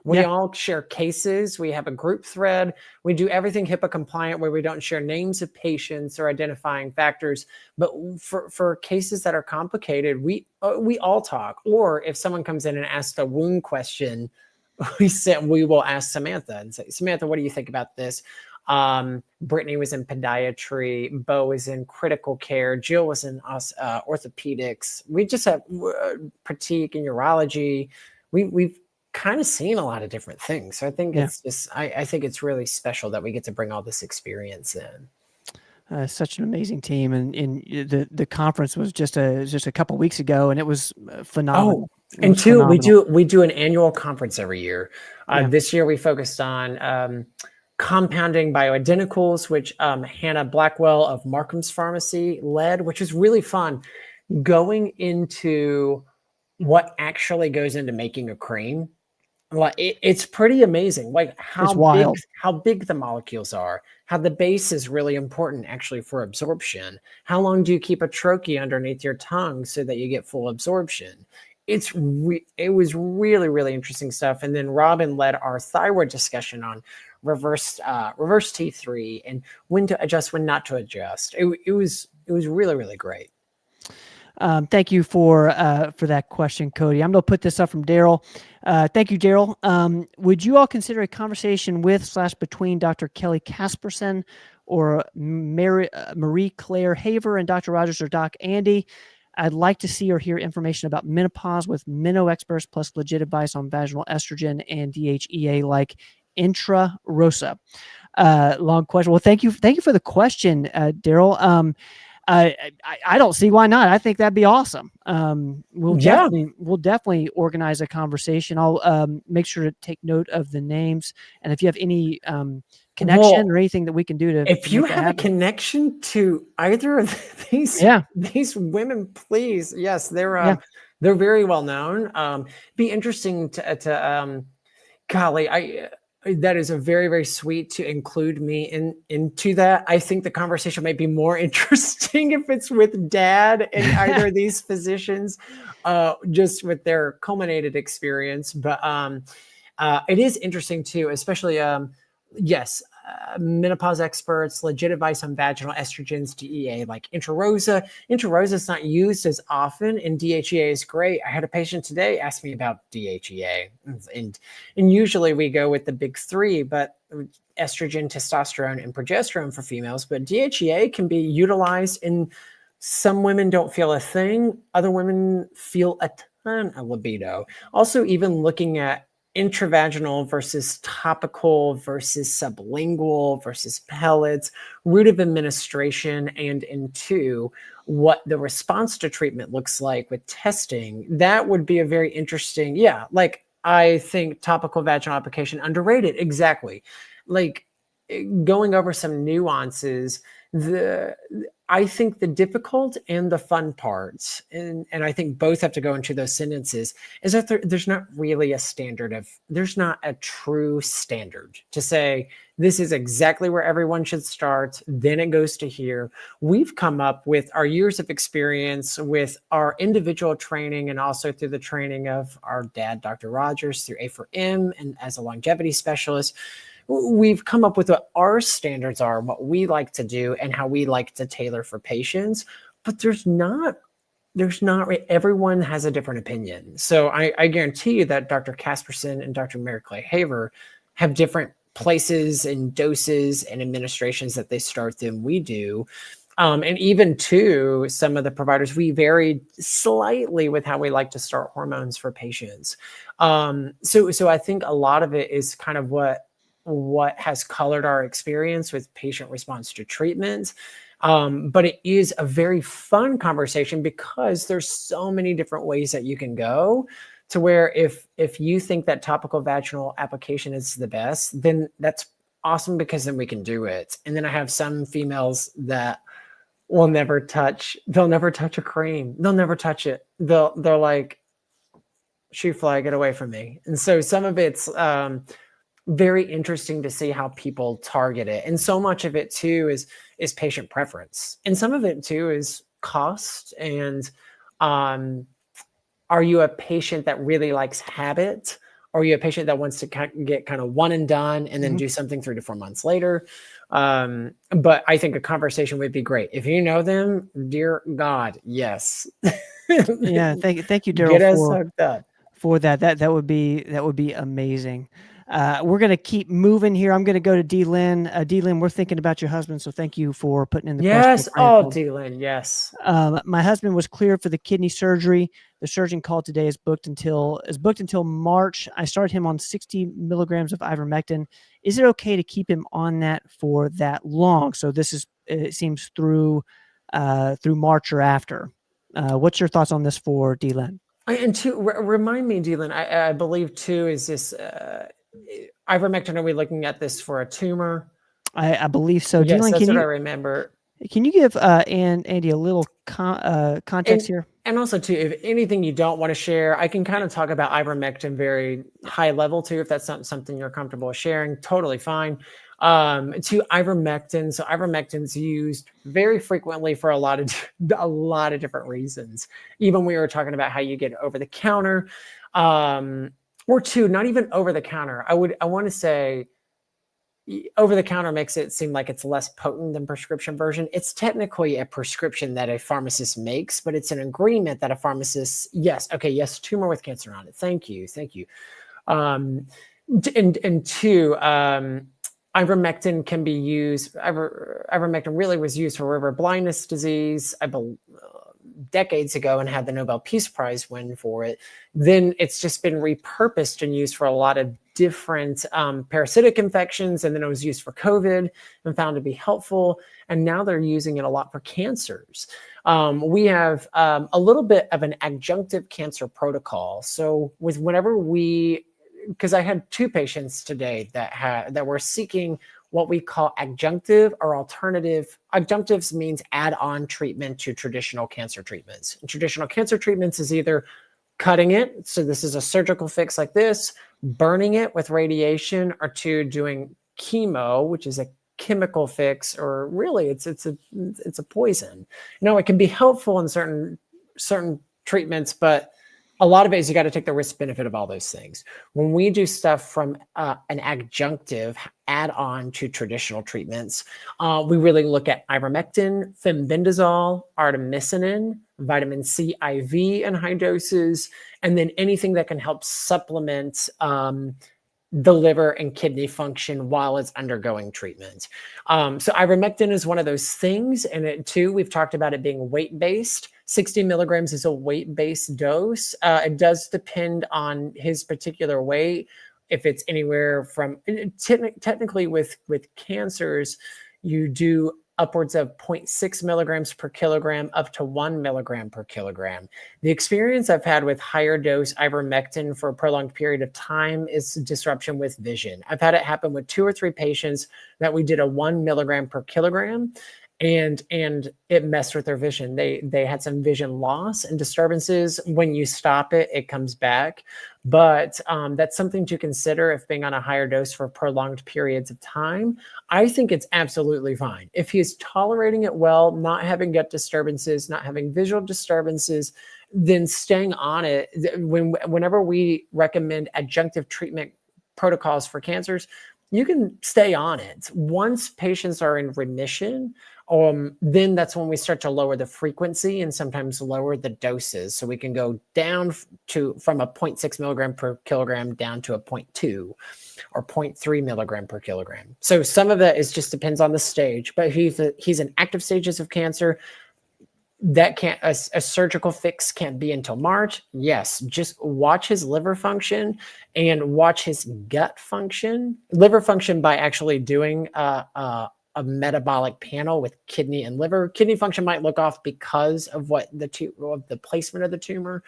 We all share cases. We have a group thread. We do everything HIPAA compliant where we don't share names of patients or identifying factors. But for cases that are complicated, we all talk. Or if someone comes in and asks a wound question, we will ask Samantha and say, Samantha, what do you think about this? Brittany was in podiatry. Bo was in critical care. Jill was in orthopedics. We just have pratique and urology. We've kind of seen a lot of different things. So I think it's just, I think it's really special that we get to bring all this experience in. Such an amazing team. And the conference was just a couple of weeks ago, and it was phenomenal. And two, we do an annual conference every year. This year we focused on compounding bioidenticals, which Hannah Blackwell of Markham's Pharmacy led, which is really fun. Going into what actually goes into making a cream, like it's pretty amazing. Like how big the molecules are, how the base is really important actually for absorption. How long do you keep a troche underneath your tongue so that you get full absorption? It was really, really interesting stuff. And then Robin led our thyroid discussion on reverse T3 and when to adjust, when not to adjust. It was really, really great. Thank you for that question, Cody. I'm going to put this up from Daryl. Thank you, Daryl. Would you all consider a conversation with / between Dr. Kelly Casperson or Marie Claire Haver and Dr. Rogers or Doc Andy? I'd like to see or hear information about menopause with Minnow experts plus legit advice on vaginal estrogen and DHEA like Intra Rosa. Long question. Well, thank you for the question, Daryl. I don't see why not. I think that'd be awesome. We'll Yeah. definitely organize a conversation. I'll make sure to take note of the names, and if you have any connection Well, or anything that we can do to if you make that have a happen. connection to either of Yeah, these women, please, yes, yeah. they're very well known. Be interesting to golly, that is a very, very sweet to include me into that. I think the conversation might be more interesting if it's with dad and either of these physicians, just with their culminated experience. But it is interesting too, especially yes, menopause experts, legit advice on vaginal estrogens, DEA, like Intrarosa. Intrarosa is not used as often, and DHEA is great. I had a patient today ask me about DHEA, and usually we go with the big three, but estrogen, testosterone, and progesterone for females. But DHEA can be utilized, and some women don't feel a thing. Other women feel a ton of libido. Also, even looking at intravaginal versus topical versus sublingual versus pellets, route of administration, and into what the response to treatment looks like with testing. That would be a very interesting, yeah, like I think topical vaginal application underrated. Exactly. Like going over some nuances, the I think the difficult and the fun parts, and I think both have to go into those sentences, is that there's not really a standard there's not a true standard to say this is exactly where everyone should start, then it goes to here. We've come up with our years of experience with our individual training and also through the training of our dad, Dr. Rogers, through A4M and as a longevity specialist. We've come up with what our standards are, what we like to do, and how we like to tailor for patients. But there's not everyone has a different opinion. So I guarantee you that Dr. Casperson and Dr. Mary Clay Haver have different places and doses and administrations that they start than we do. And even to some of the providers, we vary slightly with how we like to start hormones for patients. So I think a lot of it is kind of what has colored our experience with patient response to treatment. But it is a very fun conversation because there's so many different ways that you can go, to where if you think that topical vaginal application is the best, then that's awesome, because then we can do it. And then I have some females that they'll never touch a cream. They'll never touch it. They're like, shoe fly, get away from me. And so some of it's very interesting to see how people target it. And so much of it too is patient preference. And some of it too is cost. And are you a patient that really likes habit? Or are you a patient that wants to get kind of one and done and then do something 3 to 4 months later? But I think a conversation would be great. If you know them, dear God, yes. Yeah, thank you, Get us Daryl, hooked up. for that. That would be amazing. We're gonna keep moving here. I'm gonna go to D Lynn. D Lynn, we're thinking about your husband, so thank you for putting in the question. Yes. Oh, Dylan. Yes. My husband was cleared for the kidney surgery. The surgeon call today is booked until March. I started him on 60 milligrams of ivermectin. Is it okay to keep him on that for that long? So this is, it seems, through March or after. What's your thoughts on this for D-Len? And remind me, Dylan, I believe too, is this ivermectin, are we looking at this for a tumor? I believe so. Yes, D-Len, that's what I remember. Can you give Andy a little context here? And also too, if anything you don't want to share, I can kind of talk about ivermectin very high level too, if that's not something you're comfortable sharing, totally fine. To ivermectin. So ivermectin's used very frequently for a lot of different reasons. Even we were talking about how you get over the counter, or two, not even over the counter. I want to say over the counter makes it seem like it's less potent than prescription version. It's technically a prescription that a pharmacist makes, but it's an agreement that a pharmacist, yes, tumor with cancer on it. Thank you. And two, ivermectin can be used. Ivermectin really was used for river blindness disease, I believe, decades ago, and had the Nobel Peace Prize win for it. Then it's just been repurposed and used for a lot of different parasitic infections, and then it was used for COVID and found to be helpful. And now they're using it a lot for cancers. We have a little bit of an adjunctive cancer protocol. So because I had 2 patients today that were seeking what we call adjunctive or alternative. Adjunctives means add-on treatment to traditional cancer treatments. And traditional cancer treatments is either cutting it, so this is a surgical fix like this, burning it with radiation, or 2, doing chemo, which is a chemical fix, or really it's a poison. It can be helpful in certain treatments, but a lot of it is you got to take the risk benefit of all those things. When we do stuff from an adjunctive add-on to traditional treatments, we really look at ivermectin, fenbendazole, artemisinin, vitamin C IV in high doses, and then anything that can help supplement the liver and kidney function while it's undergoing treatment. So ivermectin is one of those things. And it too, we've talked about it being weight-based. 60 milligrams is a weight-based dose. It does depend on his particular weight. If it's anywhere from, technically with cancers, you do upwards of 0.6 milligrams per kilogram up to 1 milligram per kilogram. The experience I've had with higher dose ivermectin for a prolonged period of time is disruption with vision. I've had it happen with 2 or 3 patients that we did a 1 milligram per kilogram, and it messed with their vision. They had some vision loss and disturbances. When you stop it, it comes back. But that's something to consider if being on a higher dose for prolonged periods of time. I think it's absolutely fine. If he's tolerating it well, not having gut disturbances, not having visual disturbances, then staying on it. Whenever we recommend adjunctive treatment protocols for cancers, you can stay on it. Once patients are in remission, then that's when we start to lower the frequency and sometimes lower the doses. So we can go down from a 0.6 milligram per kilogram down to a 0.2 or 0.3 milligram per kilogram. So some of that just depends on the stage, but he's in active stages of cancer. That a surgical fix can't be until March. Yes, just watch his liver function and watch his gut function. Liver function by actually doing a metabolic panel with kidney and liver. Kidney function might look off because of the placement of the tumor,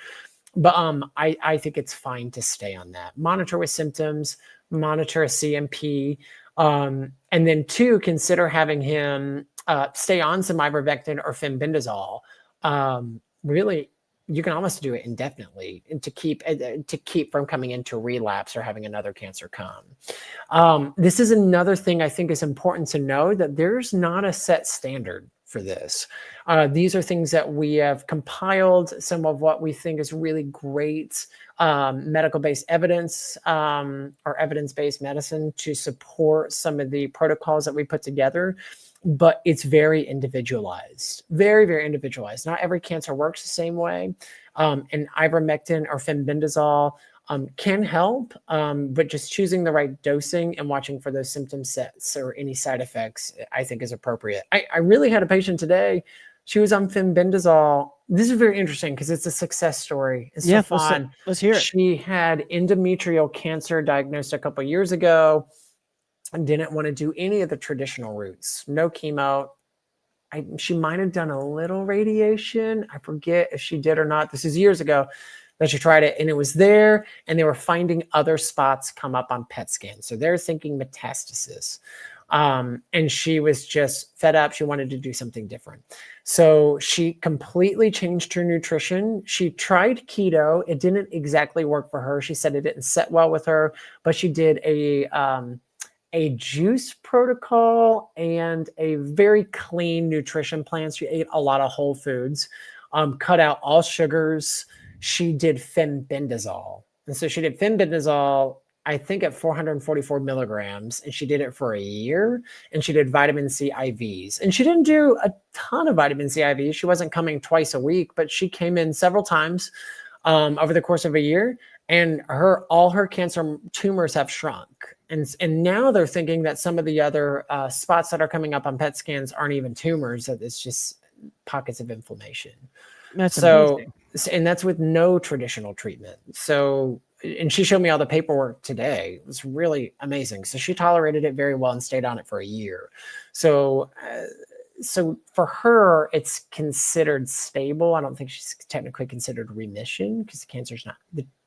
but I think it's fine to stay on that. Monitor with symptoms, monitor a CMP, and then 2, consider having him stay on some ivermectin or fenbendazole. Really, you can almost do it indefinitely, and to keep from coming into relapse or having another cancer come. This is another thing I think is important to know, that there's not a set standard for this. These are things that we have compiled, some of what we think is really great medical-based evidence or evidence-based medicine to support some of the protocols that we put together. But it's very individualized, very, very individualized. Not every cancer works the same way. And ivermectin or fenbendazole can help, but just choosing the right dosing and watching for those symptom sets or any side effects, I think is appropriate. I really had a patient today. She was on fenbendazole. This is very interesting because it's a success story. It's so fun. Let's hear it. She had endometrial cancer diagnosed a couple of years ago and didn't want to do any of the traditional routes. No chemo. She might have done a little radiation. I forget if she did or not. This is years ago that she tried it, and it was there, and they were finding other spots come up on PET scans. So they're thinking metastasis. And she was just fed up. She wanted to do something different. So she completely changed her nutrition. She tried keto. It didn't exactly work for her. She said it didn't set well with her, but she did a juice protocol and a very clean nutrition plan. She ate a lot of whole foods, cut out all sugars. She did fenbendazole. And so she did fenbendazole, I think at 444 milligrams, and she did it for a year, and she did vitamin C IVs. And she didn't do a ton of vitamin C IVs. She wasn't coming twice a week, but she came in several times over the course of a year, and all her cancer tumors have shrunk. And now they're thinking that some of the other spots that are coming up on PET scans aren't even tumors, that it's just pockets of inflammation. That's amazing. And that's with no traditional treatment. So and she showed me all the paperwork today. It was really amazing. So she tolerated it very well and stayed on it for a year. So, so for her, it's considered stable. I don't think she's technically considered remission because the cancer's not,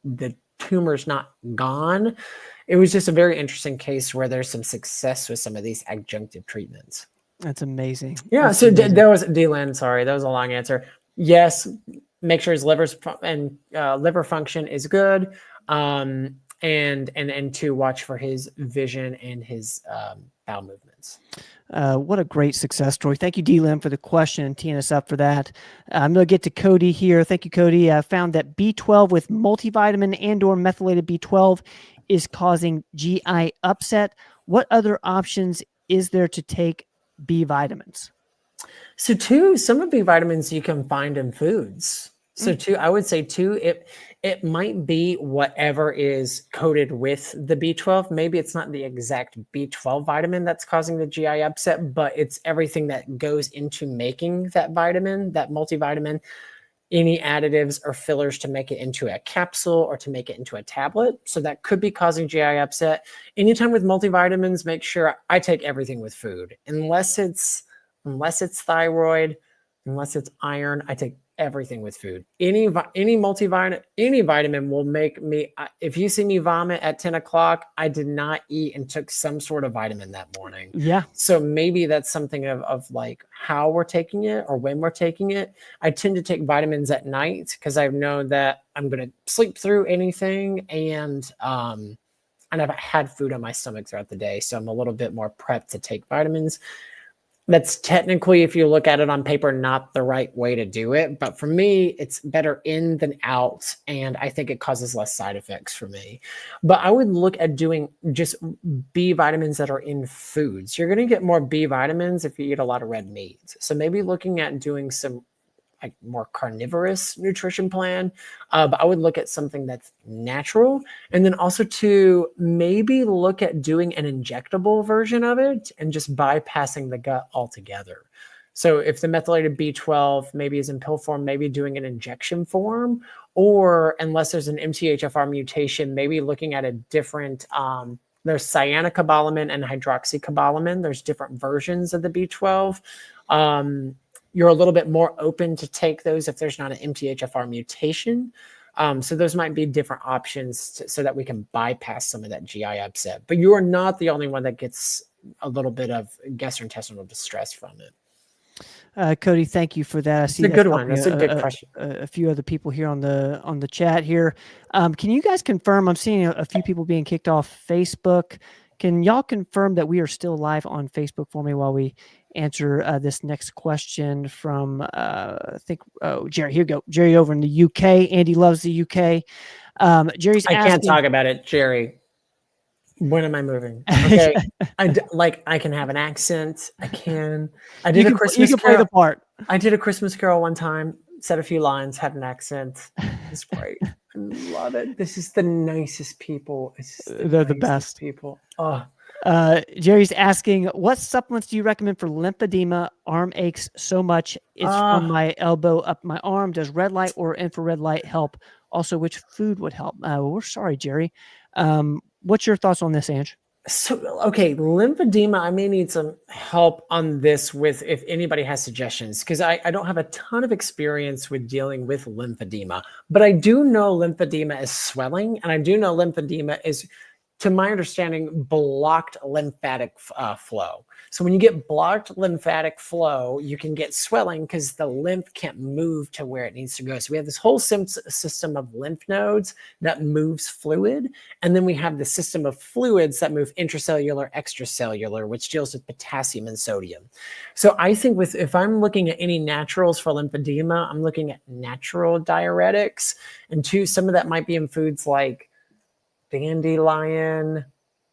the tumor's not gone. It was just a very interesting case where there's some success with some of these adjunctive treatments. That's amazing. Yeah. That's So amazing. that was D-Lynn. Sorry, that was a long answer. Yes. Make sure his liver function is good. And to watch for his vision and his bowel movements. What a great success story. Thank you, D-Lim, for the question and teeing us up for that. I'm going to get to Cody here. Thank you, Cody. I found that B12 with multivitamin and or methylated B12 is causing GI upset. What other options is there to take B vitamins? So some of B vitamins you can find in foods. So I would say it might be whatever is coated with the B12. Maybe it's not the exact B12 vitamin that's causing the GI upset, but it's everything that goes into making that vitamin, that multivitamin, any additives or fillers to make it into a capsule or to make it into a tablet. So that could be causing GI upset. Anytime with multivitamins, make sure I take everything with food. Unless it's thyroid, unless it's iron, I take everything with food. Any multivitamin, any vitamin will make me, if you see me vomit at 10 o'clock, I did not eat and took some sort of vitamin that morning. Yeah. So maybe that's something of like how we're taking it or when we're taking it. I tend to take vitamins at night because I know that I'm going to sleep through anything, and I've had food on my stomach throughout the day. So I'm a little bit more prepped to take vitamins. That's technically, if you look at it on paper, not the right way to do it. But for me, it's better in than out. And I think it causes less side effects for me. But I would look at doing just B vitamins that are in foods. You're going to get more B vitamins if you eat a lot of red meat. So maybe looking at doing some like more carnivorous nutrition plan. But I would look at something that's natural, and then also to maybe look at doing an injectable version of it and just bypassing the gut altogether. So if the methylated B12 maybe is in pill form, maybe doing an injection form, or unless there's an MTHFR mutation, maybe looking at a different, there's cyanocobalamin and hydroxycobalamin. There's different versions of the B12. You're a little bit more open to take those if there's not an MTHFR mutation. So those might be different options so that we can bypass some of that GI upset. But you are not the only one that gets a little bit of gastrointestinal distress from it. Cody, thank you for that. I see it's a good one. That's a good question. A few other people here on the chat here. Can you guys confirm? I'm seeing a few people being kicked off Facebook. Can y'all confirm that we are still live on Facebook for me while we answer this next question from I think Jerry? Here we go. Jerry over in the UK. Andy loves the UK. Jerry's asking, I can't talk about it, Jerry. When am I moving? Okay. I can have an accent. I did a Christmas you can Carol. play the part. I did a Christmas Carol one time, said a few lines, had an accent. It's great. I love it. This is the nicest people. They're the best people. Oh. Jerry's asking, what supplements do you recommend for lymphedema? Arm aches so much. It's from my elbow up my arm. Does red light or infrared light help? Also, which food would help? We're sorry, Jerry. What's your thoughts on this, Ange? So, okay, lymphedema, I may need some help on this with if anybody has suggestions, because I don't have a ton of experience with dealing with lymphedema, but I do know lymphedema is swelling, and I do know lymphedema is, to my understanding, blocked lymphatic flow. So when you get blocked lymphatic flow, you can get swelling because the lymph can't move to where it needs to go. So we have this whole system of lymph nodes that moves fluid. And then we have the system of fluids that move intracellular, extracellular, which deals with potassium and sodium. So I think if I'm looking at any naturals for lymphedema, I'm looking at natural diuretics. And some of that might be in foods like dandelion,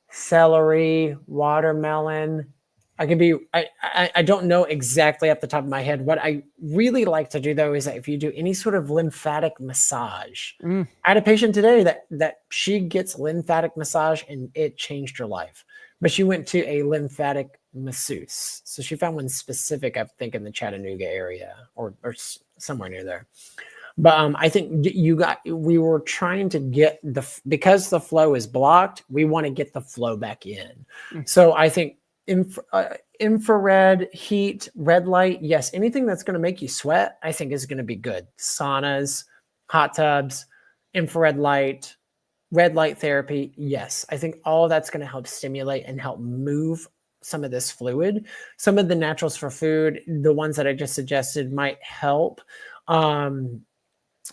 celery, watermelon. I don't know exactly off the top of my head. What I really like to do, though, is that if you do any sort of lymphatic massage, I had a patient today that she gets lymphatic massage and it changed her life. But she went to a lymphatic masseuse. So she found one specific, I think, in the Chattanooga area or somewhere near there. But I think we were trying to get because the flow is blocked, we want to get the flow back in. Mm. So I think infrared, heat, red light, yes, anything that's going to make you sweat, I think is going to be good. Saunas, hot tubs, infrared light, red light therapy, yes, I think all that's going to help stimulate and help move some of this fluid. Some of the naturals for food, the ones that I just suggested, might help.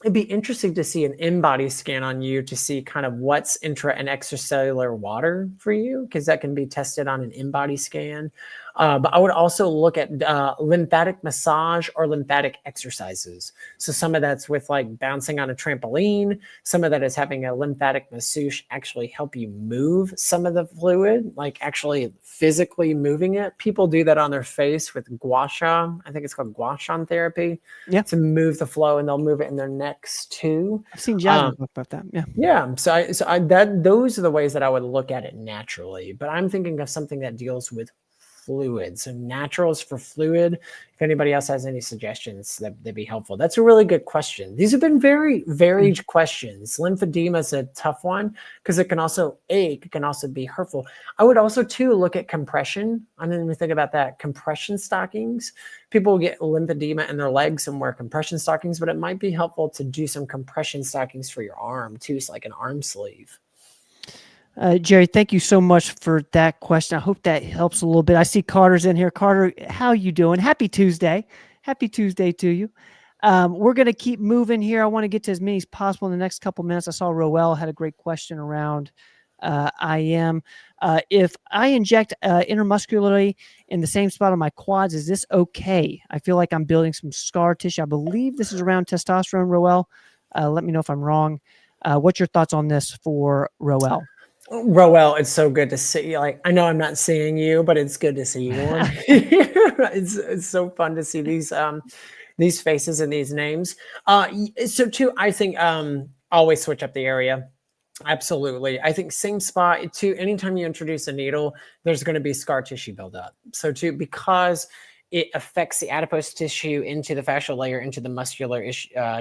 It'd be interesting to see an in-body scan on you to see kind of what's intra and extracellular water for you, because that can be tested on an in-body scan. But I would also look at lymphatic massage or lymphatic exercises. So some of that's with like bouncing on a trampoline. Some of that is having a lymphatic masseuse actually help you move some of the fluid, like actually physically moving it. People do that on their face with gua sha. I think it's called gua sha therapy. Yeah. To move the flow, and they'll move it in their necks too. I've seen Jasmine talk about that. Yeah. Yeah. Those are the ways that I would look at it naturally. But I'm thinking of something that deals with fluid. So naturals for fluid. If anybody else has any suggestions, that'd be helpful. That's a really good question. These have been very varied questions. Lymphedema is a tough one because it can also ache. It can also be hurtful. I would also too look at compression. I didn't even think about that. Compression stockings. People get lymphedema in their legs and wear compression stockings, but it might be helpful to do some compression stockings for your arm too, so like an arm sleeve. Jerry, thank you so much for that question. I hope that helps a little bit. I see Carter's in here. Carter, how you doing? Happy Tuesday. Happy Tuesday to you. We're going to keep moving here. I want to get to as many as possible in the next couple minutes. I saw Roel had a great question around IM. If I inject intramuscularly in the same spot on my quads, is this okay? I feel like I'm building some scar tissue. I believe this is around testosterone, Roel. Let me know if I'm wrong. What's your thoughts on this for Roel? Roel, it's so good to see. Like, I know I'm not seeing you, but it's good to see you on here. It's so fun to see these faces and these names. So too, I think always switch up the area. Absolutely. I think same spot too. Anytime you introduce a needle, there's going to be scar tissue buildup. So too, because it affects the adipose tissue into the fascial layer, into the muscular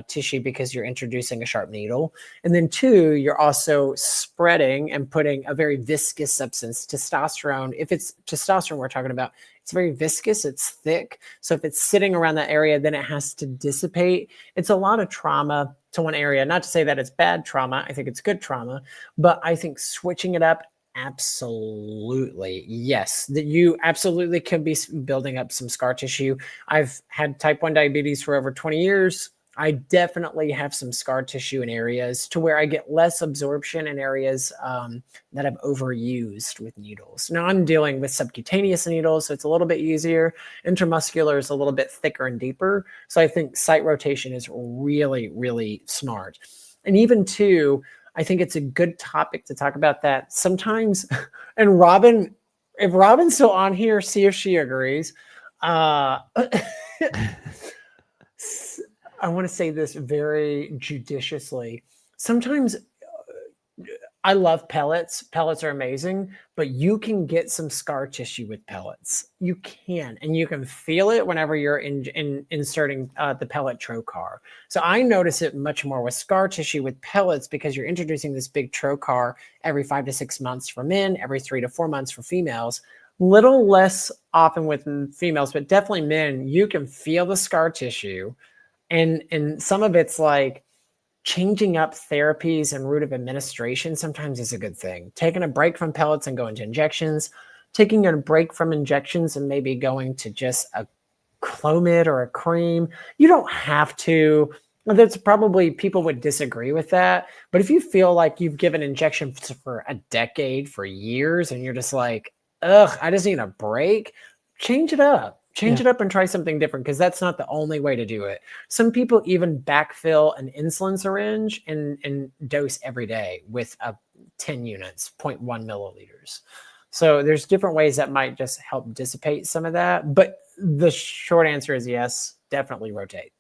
tissue, because you're introducing a sharp needle. And then two, you're also spreading and putting a very viscous substance, testosterone. If it's testosterone we're talking about, it's very viscous, it's thick. So if it's sitting around that area, then it has to dissipate. It's a lot of trauma to one area. Not to say that it's bad trauma. I think it's good trauma, but I think switching it up, absolutely. Yes, that you absolutely could be building up some scar tissue. I've had type 1 diabetes for over 20 years. I definitely have some scar tissue in areas to where I get less absorption in areas that I've overused with needles. Now I'm dealing with subcutaneous needles, so it's a little bit easier. Intramuscular is a little bit thicker and deeper. So I think site rotation is really, really smart. And even too, I think it's a good topic to talk about that sometimes. And Robin, if Robin's still on here, see if she agrees. I want to say this very judiciously. Sometimes I love pellets. Pellets are amazing, but you can get some scar tissue with pellets. You can, and you can feel it whenever you're inserting the pellet trocar. So I notice it much more with scar tissue with pellets because you're introducing this big trocar every 5 to 6 months for men, every 3 to 4 months for females. Little less often with females, but definitely men. You can feel the scar tissue, and some of it's like changing up therapies and route of administration sometimes is a good thing. Taking a break from pellets and going to injections, taking a break from injections and maybe going to just a Clomid or a cream. You don't have to. That's probably, people would disagree with that. But if you feel like you've given injections for a decade, for years, and you're just like, ugh, I just need a break, change it up. Change it up and try something different, because that's not the only way to do it. Some people even backfill an insulin syringe and dose every day with 10 units, 0.1 milliliters. So there's different ways that might just help dissipate some of that. But the short answer is yes, definitely rotate.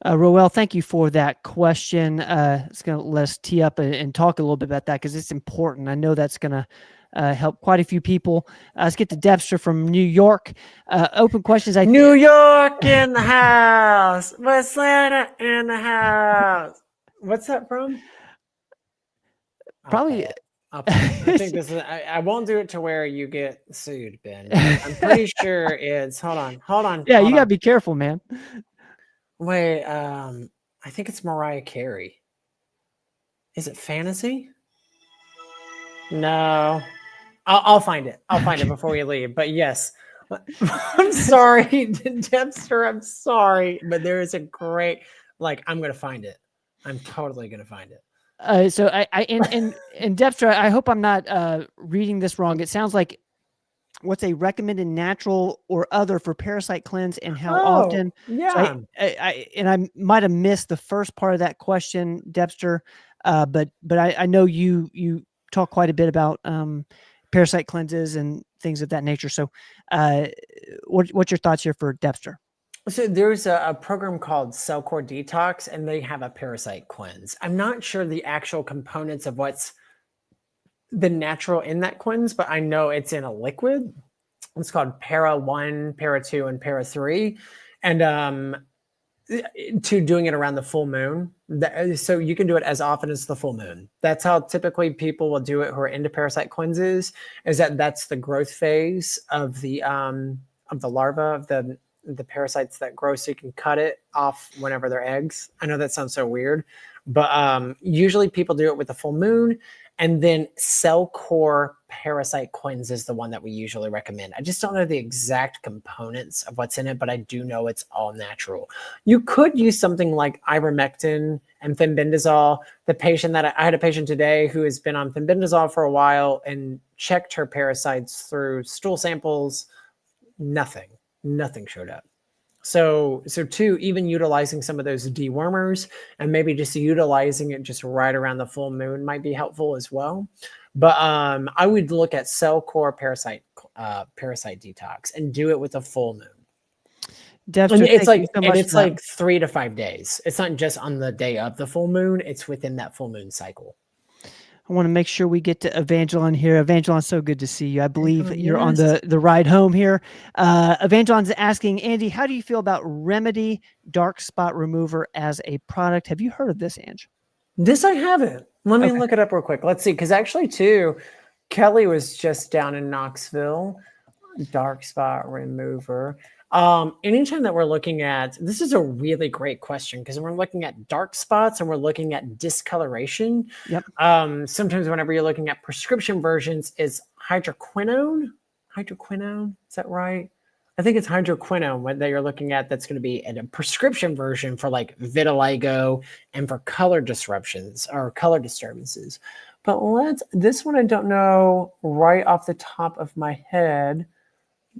Roel, thank you for that question. It's going to let us tee up and talk a little bit about that, because it's important. I know that's going to helped quite a few people. Let's get to Debster from New York. Open questions. New York in the house. West Atlanta in the house. What's that from? Probably. I'll play it. I think this is. I won't do it to where you get sued, Ben. I'm pretty sure it's. Hold on. Yeah, you gotta be careful, man. Wait. I think it's Mariah Carey. Is it Fantasy? No. I'll find it. I'll find it before we leave. But yes, I'm sorry, Debster. I'm sorry, but there is a great. Like, I'm gonna find it. I'm totally gonna find it. So and Debster, I hope I'm not reading this wrong. It sounds like what's a recommended natural or other for parasite cleanse and how often? Yeah. So I might have missed the first part of that question, Debster. But I know you talk quite a bit about parasite cleanses and things of that nature. So what's your thoughts here for Debster? So there's a program called Cell Core Detox, and they have a parasite cleanse. I'm not sure the actual components of what's the natural in that cleanse, but I know it's in a liquid. It's called Para 1, Para 2, and Para 3. And to doing it around the full moon. So you can do it as often as the full moon. That's how typically people will do it who are into parasite cleanses, is that's the growth phase of the larva of the parasites that grow, so you can cut it off whenever they're eggs. I know that sounds so weird, but usually people do it with the full moon. And then Cell Core Parasite Cleanse is the one that we usually recommend. I just don't know the exact components of what's in it, but I do know it's all natural. You could use something like ivermectin and fenbendazole. I had a patient today who has been on fenbendazole for a while and checked her parasites through stool samples. Nothing showed up. So too, even utilizing some of those dewormers and maybe just utilizing it just right around the full moon might be helpful as well. But I would look at Cell Core Parasite Detox and do it with a full moon. Debster, and it's like 3 to 5 days. It's not just on the day of the full moon. It's within that full moon cycle. I want to make sure we get to Evangeline here. Evangeline, so good to see you. I believe you're on the ride home here. Evangeline's asking, Andy, how do you feel about Remedy Dark Spot Remover as a product? Have you heard of this, Ange? This I haven't. Let me look it up real quick. Let's see, because actually, too, Kelly was just down in Knoxville. Dark Spot Remover. Anytime that we're looking at, this is a really great question because we're looking at dark spots and we're looking at discoloration. Yep. Sometimes whenever you're looking at prescription versions, is hydroquinone. Is that right? I think it's hydroquinone that you're looking at. That's going to be in a prescription version for like vitiligo and for color disruptions or color disturbances. But this one I don't know right off the top of my head.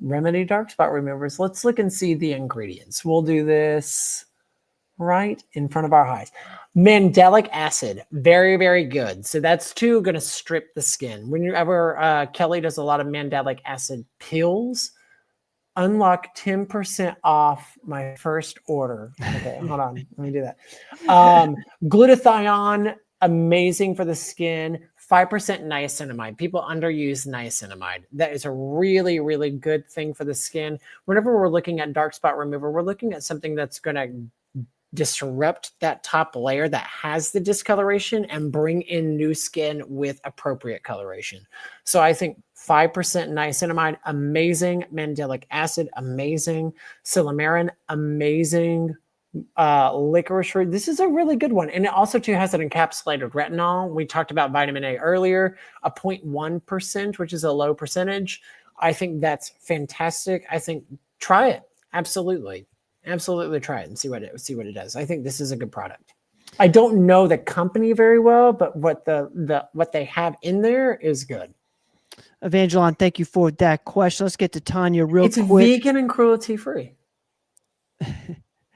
Remedy Dark Spot Removers. Let's look and see the ingredients. We'll do this right in front of our eyes. Mandelic acid, very, very good. So that's too going to strip the skin. Whenever Kelly does a lot of mandelic acid pills, unlock 10% off my first order. Okay, hold on. Let me do that. Glutathione, amazing for the skin. 5% niacinamide. People underuse niacinamide. That is a really, really good thing for the skin. Whenever we're looking at dark spot remover, we're looking at something that's going to disrupt that top layer that has the discoloration and bring in new skin with appropriate coloration. So I think 5% niacinamide, amazing. Mandelic acid, amazing. Silymarin, amazing. Licorice root, this is a really good one, and it also too has an encapsulated retinol. We talked about vitamin A earlier, a 0.1%, which is a low percentage. I think that's fantastic. I think try it. Absolutely try it and see what it does. I think this is a good product. I don't know the company very well, but what they have in there is good. Evangeline, thank you for that question. Let's get to Tanya real quick. It's vegan and cruelty free.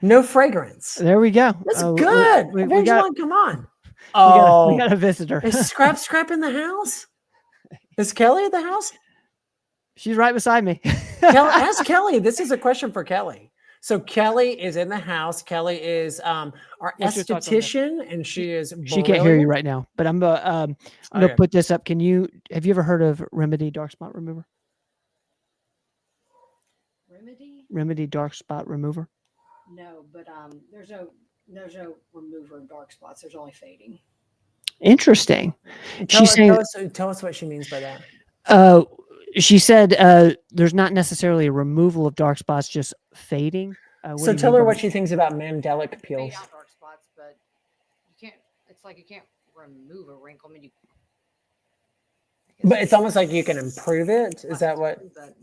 No fragrance. There we go. That's good. Evangeline, come on. We got a visitor. Is Scrap in the house? Is Kelly at the house? She's right beside me. Ask Kelly. This is a question for Kelly. So Kelly is in the house. Kelly is our What's your thoughts on this? esthetician, and she is She can't hear you brilliant. right now, but I'm gonna Okay. put this up. Have you ever heard of Remedy Dark Spot Remover? Remedy Dark Spot Remover. No, but there's no remover of dark spots. There's only fading. Interesting. Tell, She's saying, tell us what she means by that. she said there's not necessarily a removal of dark spots, just fading. So tell her what she thinks about Mandelic Fade peels. out dark spots, but you can't. It's like you can't remove a wrinkle. I mean, But it's almost like you can improve it. Is that what? But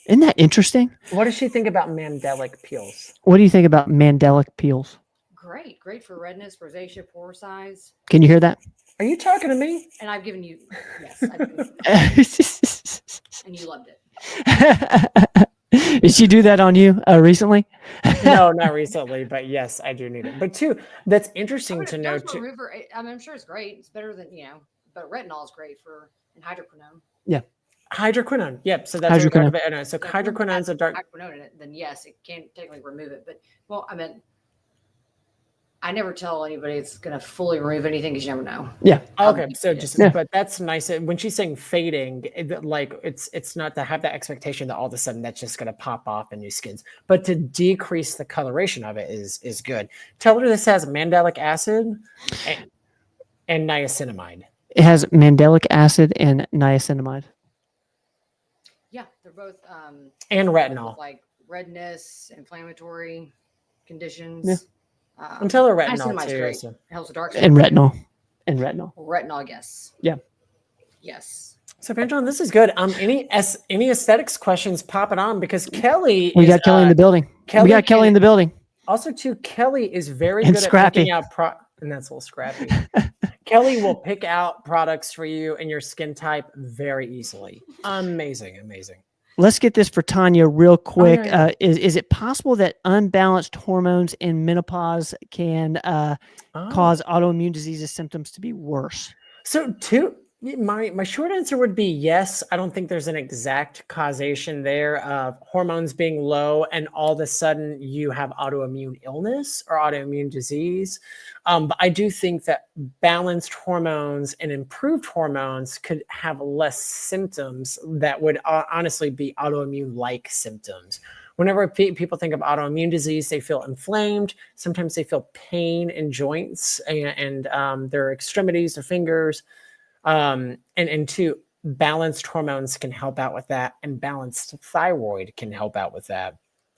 Isn't that interesting? What does she think about Mandelic peels? What do you think about Mandelic peels? great for redness, rosacea, pore size. Can you hear that? Are you talking to me? And I've given you, yes, I've given you, and you loved it. Did she do that on you recently? No, not recently, but yes, I do need it. But too, that's interesting to know Dark too. remover, I mean, I'm sure it's great. It's better than but retinol is great for and hydroquinone. Yeah. Hydroquinone. Yep. So that's what we talked Hydroquinone. about. So hydroquinone's a dark. Hydroquinone in it, then yes, it can technically remove it. But well, I mean, I never tell anybody it's going to fully remove anything because you never know. Yeah. Okay, so just Yeah. but that's nice. When she's saying fading, like it's not to have that expectation that all of a sudden that's just going to pop off in new skins, but to decrease the coloration of it is good. Tell her this has mandelic acid and niacinamide. It has mandelic acid and niacinamide. Yeah, they're both And retinol. like redness, inflammatory conditions. Yeah. And tell her retinol niacinamide's too. great. So. It helps with dark And spots. retinol. And retinol. Retinol, yes. Yeah. Yes. So Evangeline, this is good. Any aesthetics questions, pop it on because Kelly. We got Kelly in the building. We got Kelly in the building. Also, too, Kelly is very And good scrappy. at picking out and that's a little scrappy. Kelly will pick out products for you and your skin type very easily. Amazing. Let's get this for Tanya real quick. Okay. Is it possible that unbalanced hormones in menopause can cause autoimmune diseases symptoms to be worse? So, my short answer would be yes. I don't think there's an exact causation there of hormones being low and all of a sudden you have autoimmune illness or autoimmune disease. But I do think that balanced hormones and improved hormones could have less symptoms that would honestly be autoimmune-like symptoms. Whenever people think of autoimmune disease, they feel inflamed. Sometimes they feel pain in joints and their extremities, their fingers. And two, balanced hormones can help out with that, and balanced thyroid can help out with that.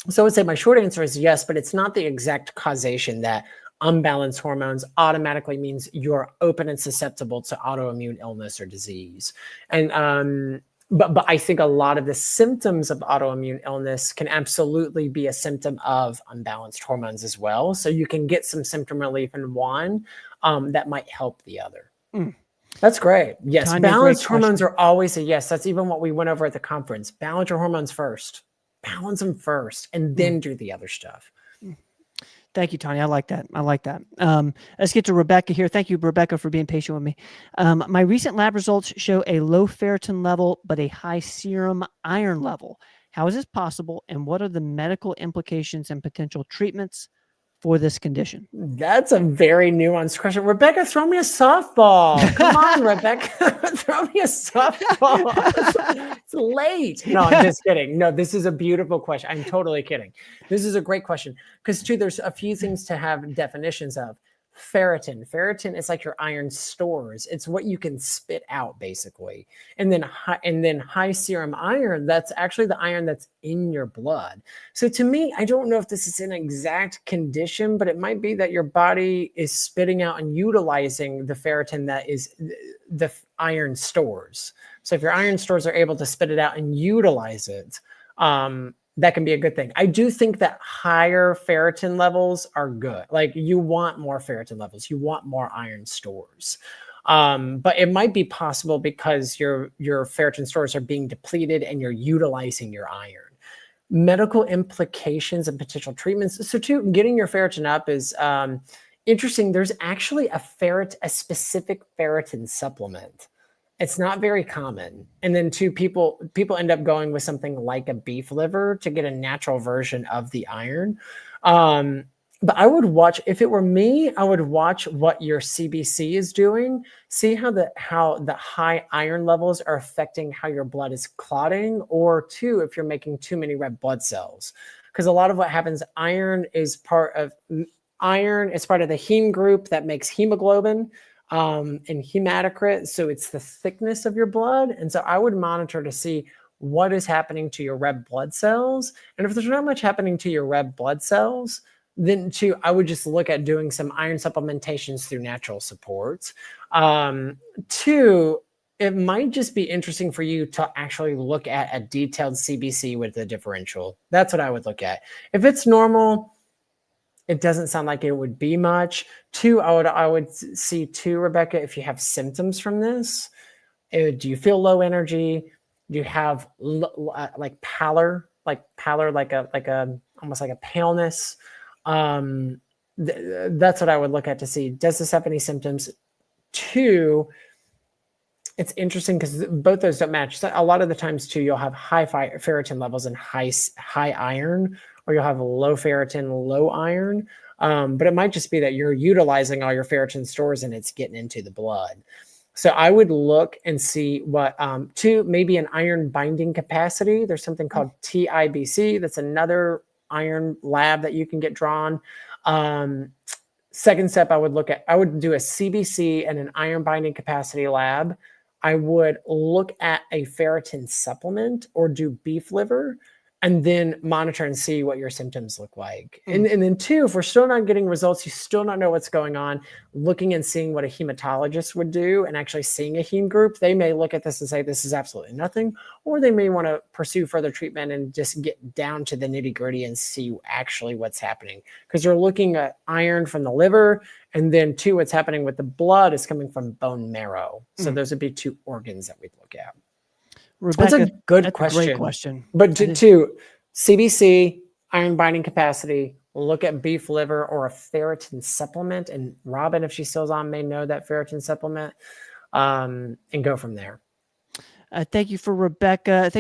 So I would say my short answer is yes, but it's not the exact causation that unbalanced hormones automatically means you're open and susceptible to autoimmune illness or disease. And but I think a lot of the symptoms of autoimmune illness can absolutely be a symptom of unbalanced hormones as well. So you can get some symptom relief in one that might help the other. That's great. Yes, Tanya, balanced great hormones question. are always a yes. That's even what we went over at the conference. Balance your hormones first. Balance them first, and then do the other stuff. Thank you, Tanya. I like that. Let's get to Rebecca here. Thank you, Rebecca, for being patient with me. My recent lab results show a low ferritin level, but a high serum iron level. How is this possible, and what are the medical implications and potential treatments for this condition? That's a very nuanced question. Rebecca, throw me a softball. Come on, Rebecca. Throw me a softball. It's late. No, I'm just kidding. No, this is a beautiful question. I'm totally kidding. This is a great question because, too, there's a few things to have definitions of. Ferritin is like your iron stores. It's what you can spit out, basically. And then high serum iron, that's actually the iron that's in your blood. So to me, I don't know if this is an exact condition, but it might be that your body is spitting out and utilizing the ferritin that is the iron stores. So if your iron stores are able to spit it out and utilize it, that can be a good thing. I do think that higher ferritin levels are good. Like you want more ferritin levels, you want more iron stores. But it might be possible because your ferritin stores are being depleted and you're utilizing your iron. Medical implications and potential treatments. So too, getting your ferritin up is interesting. There's actually a specific ferritin supplement. it's not very common. And then two, people end up going with something like a beef liver to get a natural version of the iron. But I would watch, if it were me, I would watch what your CBC is doing, see how the high iron levels are affecting how your blood is clotting, or two, if you're making too many red blood cells. Because a lot of what happens, iron is part of the heme group that makes hemoglobin and hematocrit. So it's the thickness of your blood. And so I would monitor to see what is happening to your red blood cells. And if there's not much happening to your red blood cells, then two, I would just look at doing some iron supplementations through natural supports. Two, it might just be interesting for you to actually look at a detailed CBC with the differential. That's what I would look at. If it's normal, it doesn't sound like it would be much. Two, I would see too, Rebecca, if you have symptoms from this, do you feel low energy? Do you have like pallor, like a almost like a paleness? That's what I would look at to see, does this have any symptoms? Two, it's interesting because both those don't match. So a lot of the times too, you'll have high ferritin levels and high iron, or you'll have low ferritin, low iron. But it might just be that you're utilizing all your ferritin stores and it's getting into the blood. So I would look and see what, two, maybe an iron binding capacity. There's something called TIBC. That's another iron lab that you can get drawn. Second step, I would do a CBC and an iron binding capacity lab. I would look at a ferritin supplement or do beef liver, and then monitor and see what your symptoms look like. And then two, if we're still not getting results, you still not know what's going on, looking and seeing what a hematologist would do and actually seeing a heme group, they may look at this and say, this is absolutely nothing, or they may want to pursue further treatment and just get down to the nitty gritty and see actually what's happening. Because you're looking at iron from the liver, and then two, what's happening with the blood is coming from bone marrow. So those would be two organs that we'd look at. Rebecca, that's a good question. Great question. But to CBC, iron binding capacity, look at beef liver or a ferritin supplement. And Robin, if she still's on, may know that ferritin supplement, and go from there. Thank you, Rebecca,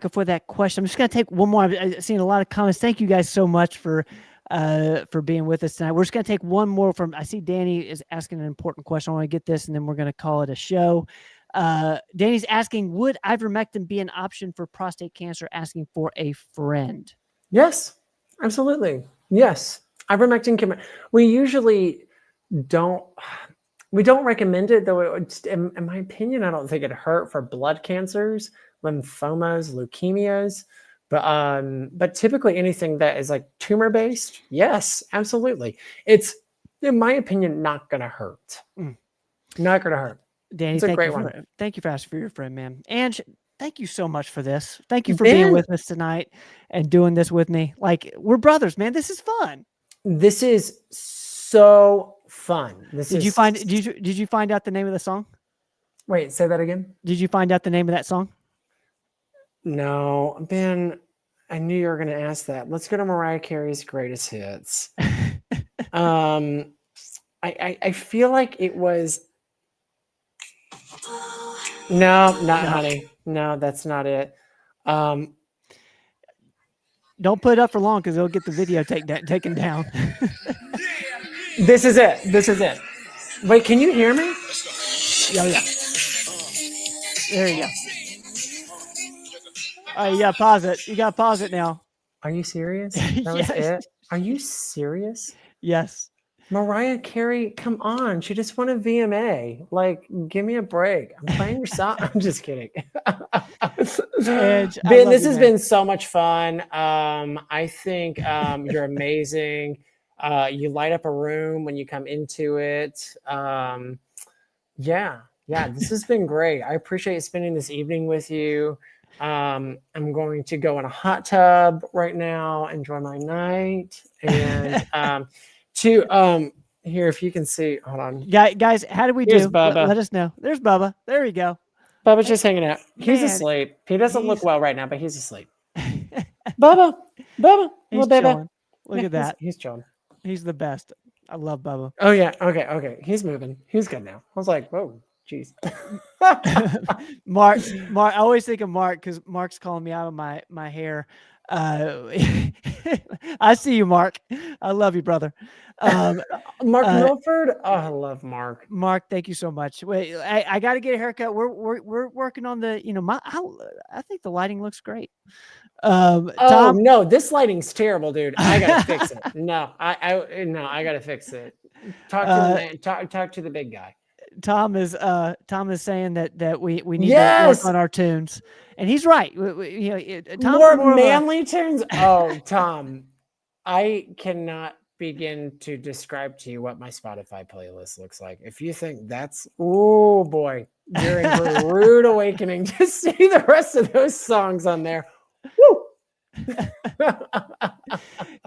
for that question. I'm just going to take one more. I've seen a lot of comments. Thank you guys so much for being with us tonight. We're just going to take one more I see Danny is asking an important question. I want to get this, and then we're going to call it a show. Danny's asking, would ivermectin be an option for prostate cancer? Asking for a friend. Yes, absolutely. Yes. Ivermectin we usually don't recommend it, though. In my opinion, I don't think it hurt for blood cancers, lymphomas, leukemias, but typically anything that is like tumor based. Yes, absolutely. It's, in my opinion, not going to hurt. Not going to hurt. Danny, it's a great one. Thank you for asking for your friend, man. And thank you so much for this. Thank you for being with us tonight and doing this with me. Like, we're brothers, man. This is fun. This is so fun. Did you find out the name of the song? Wait, say that again. Did you find out the name of that song? No, Ben, I knew you were going to ask that. Let's go to Mariah Carey's greatest hits. I feel like it was. No, honey. No, that's not it. Don't put it up for long because it'll get the video taken down. This is it. Wait, can you hear me? Yeah. There you go. Oh, you gotta pause it. You gotta pause it now. Are you serious? That was it? Are you serious? Yes. Mariah Carey, come on. She just won a VMA. Like, give me a break. I'm playing your song. I'm just kidding. Ben, this has been so much fun. I think you're amazing. You light up a room when you come into it. Yeah, this has been great. I appreciate spending this evening with you. I'm going to go in a hot tub right now, enjoy my night, and here, if you can see, hold on. Guys, how do we Here's do? Bubba. Let us know. There's Bubba. There we go. Bubba's just hanging out. He's asleep. He doesn't look well right now, but he's asleep. Bubba. He's chilling. Look at that. He's chilling. He's the best. I love Bubba. Oh, yeah. Okay. He's moving. He's good now. I was like, whoa. Jeez. Mark, I always think of Mark because Mark's calling me out on my hair. I see you, Mark. I love you, brother. Mark Milford. Oh, I love Mark. Mark, thank you so much. Wait, I got to get a haircut. We're working on the, I think the lighting looks great. Oh Tom, no, this lighting's terrible, dude. I gotta fix it. No, I gotta fix it. Talk to the man. Talk to the big guy. Tom is saying that we need to Yes! work on our tunes, and he's right. Tom's More more of a- manly tunes. Oh, Tom, I cannot begin to describe to you what my Spotify playlist looks like. If you think that's, oh boy, you're in for a rude awakening. Just see the rest of those songs on there. Woo!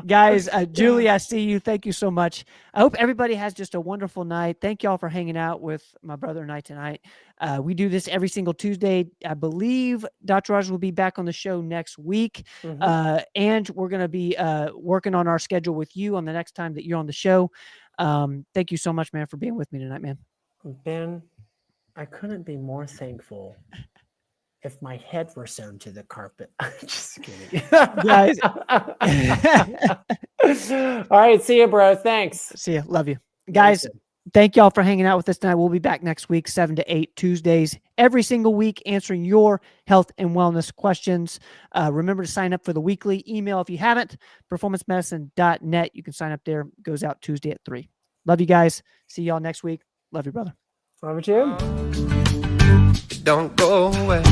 Guys, Julie, I see you. Thank you so much. I hope everybody has just a wonderful night. Thank y'all for hanging out with my brother and I tonight. We do this every single Tuesday. I believe Dr. Raj will be back on the show next week. And we're going to be working on our schedule with you on the next time that you're on the show. Thank you so much, man, for being with me tonight, man. Ben, I couldn't be more thankful if my head were sewn to the carpet. I'm just kidding. Guys. All right. See you, bro. Thanks. See you. Love you. Guys, thank y'all for hanging out with us tonight. We'll be back next week, 7 to 8 Tuesdays, every single week, answering your health and wellness questions. Remember to sign up for the weekly email if you haven't, performancemedicine.net. You can sign up there. It goes out Tuesday at 3. Love you guys. See y'all next week. Love you, brother. Love you too. Don't go away.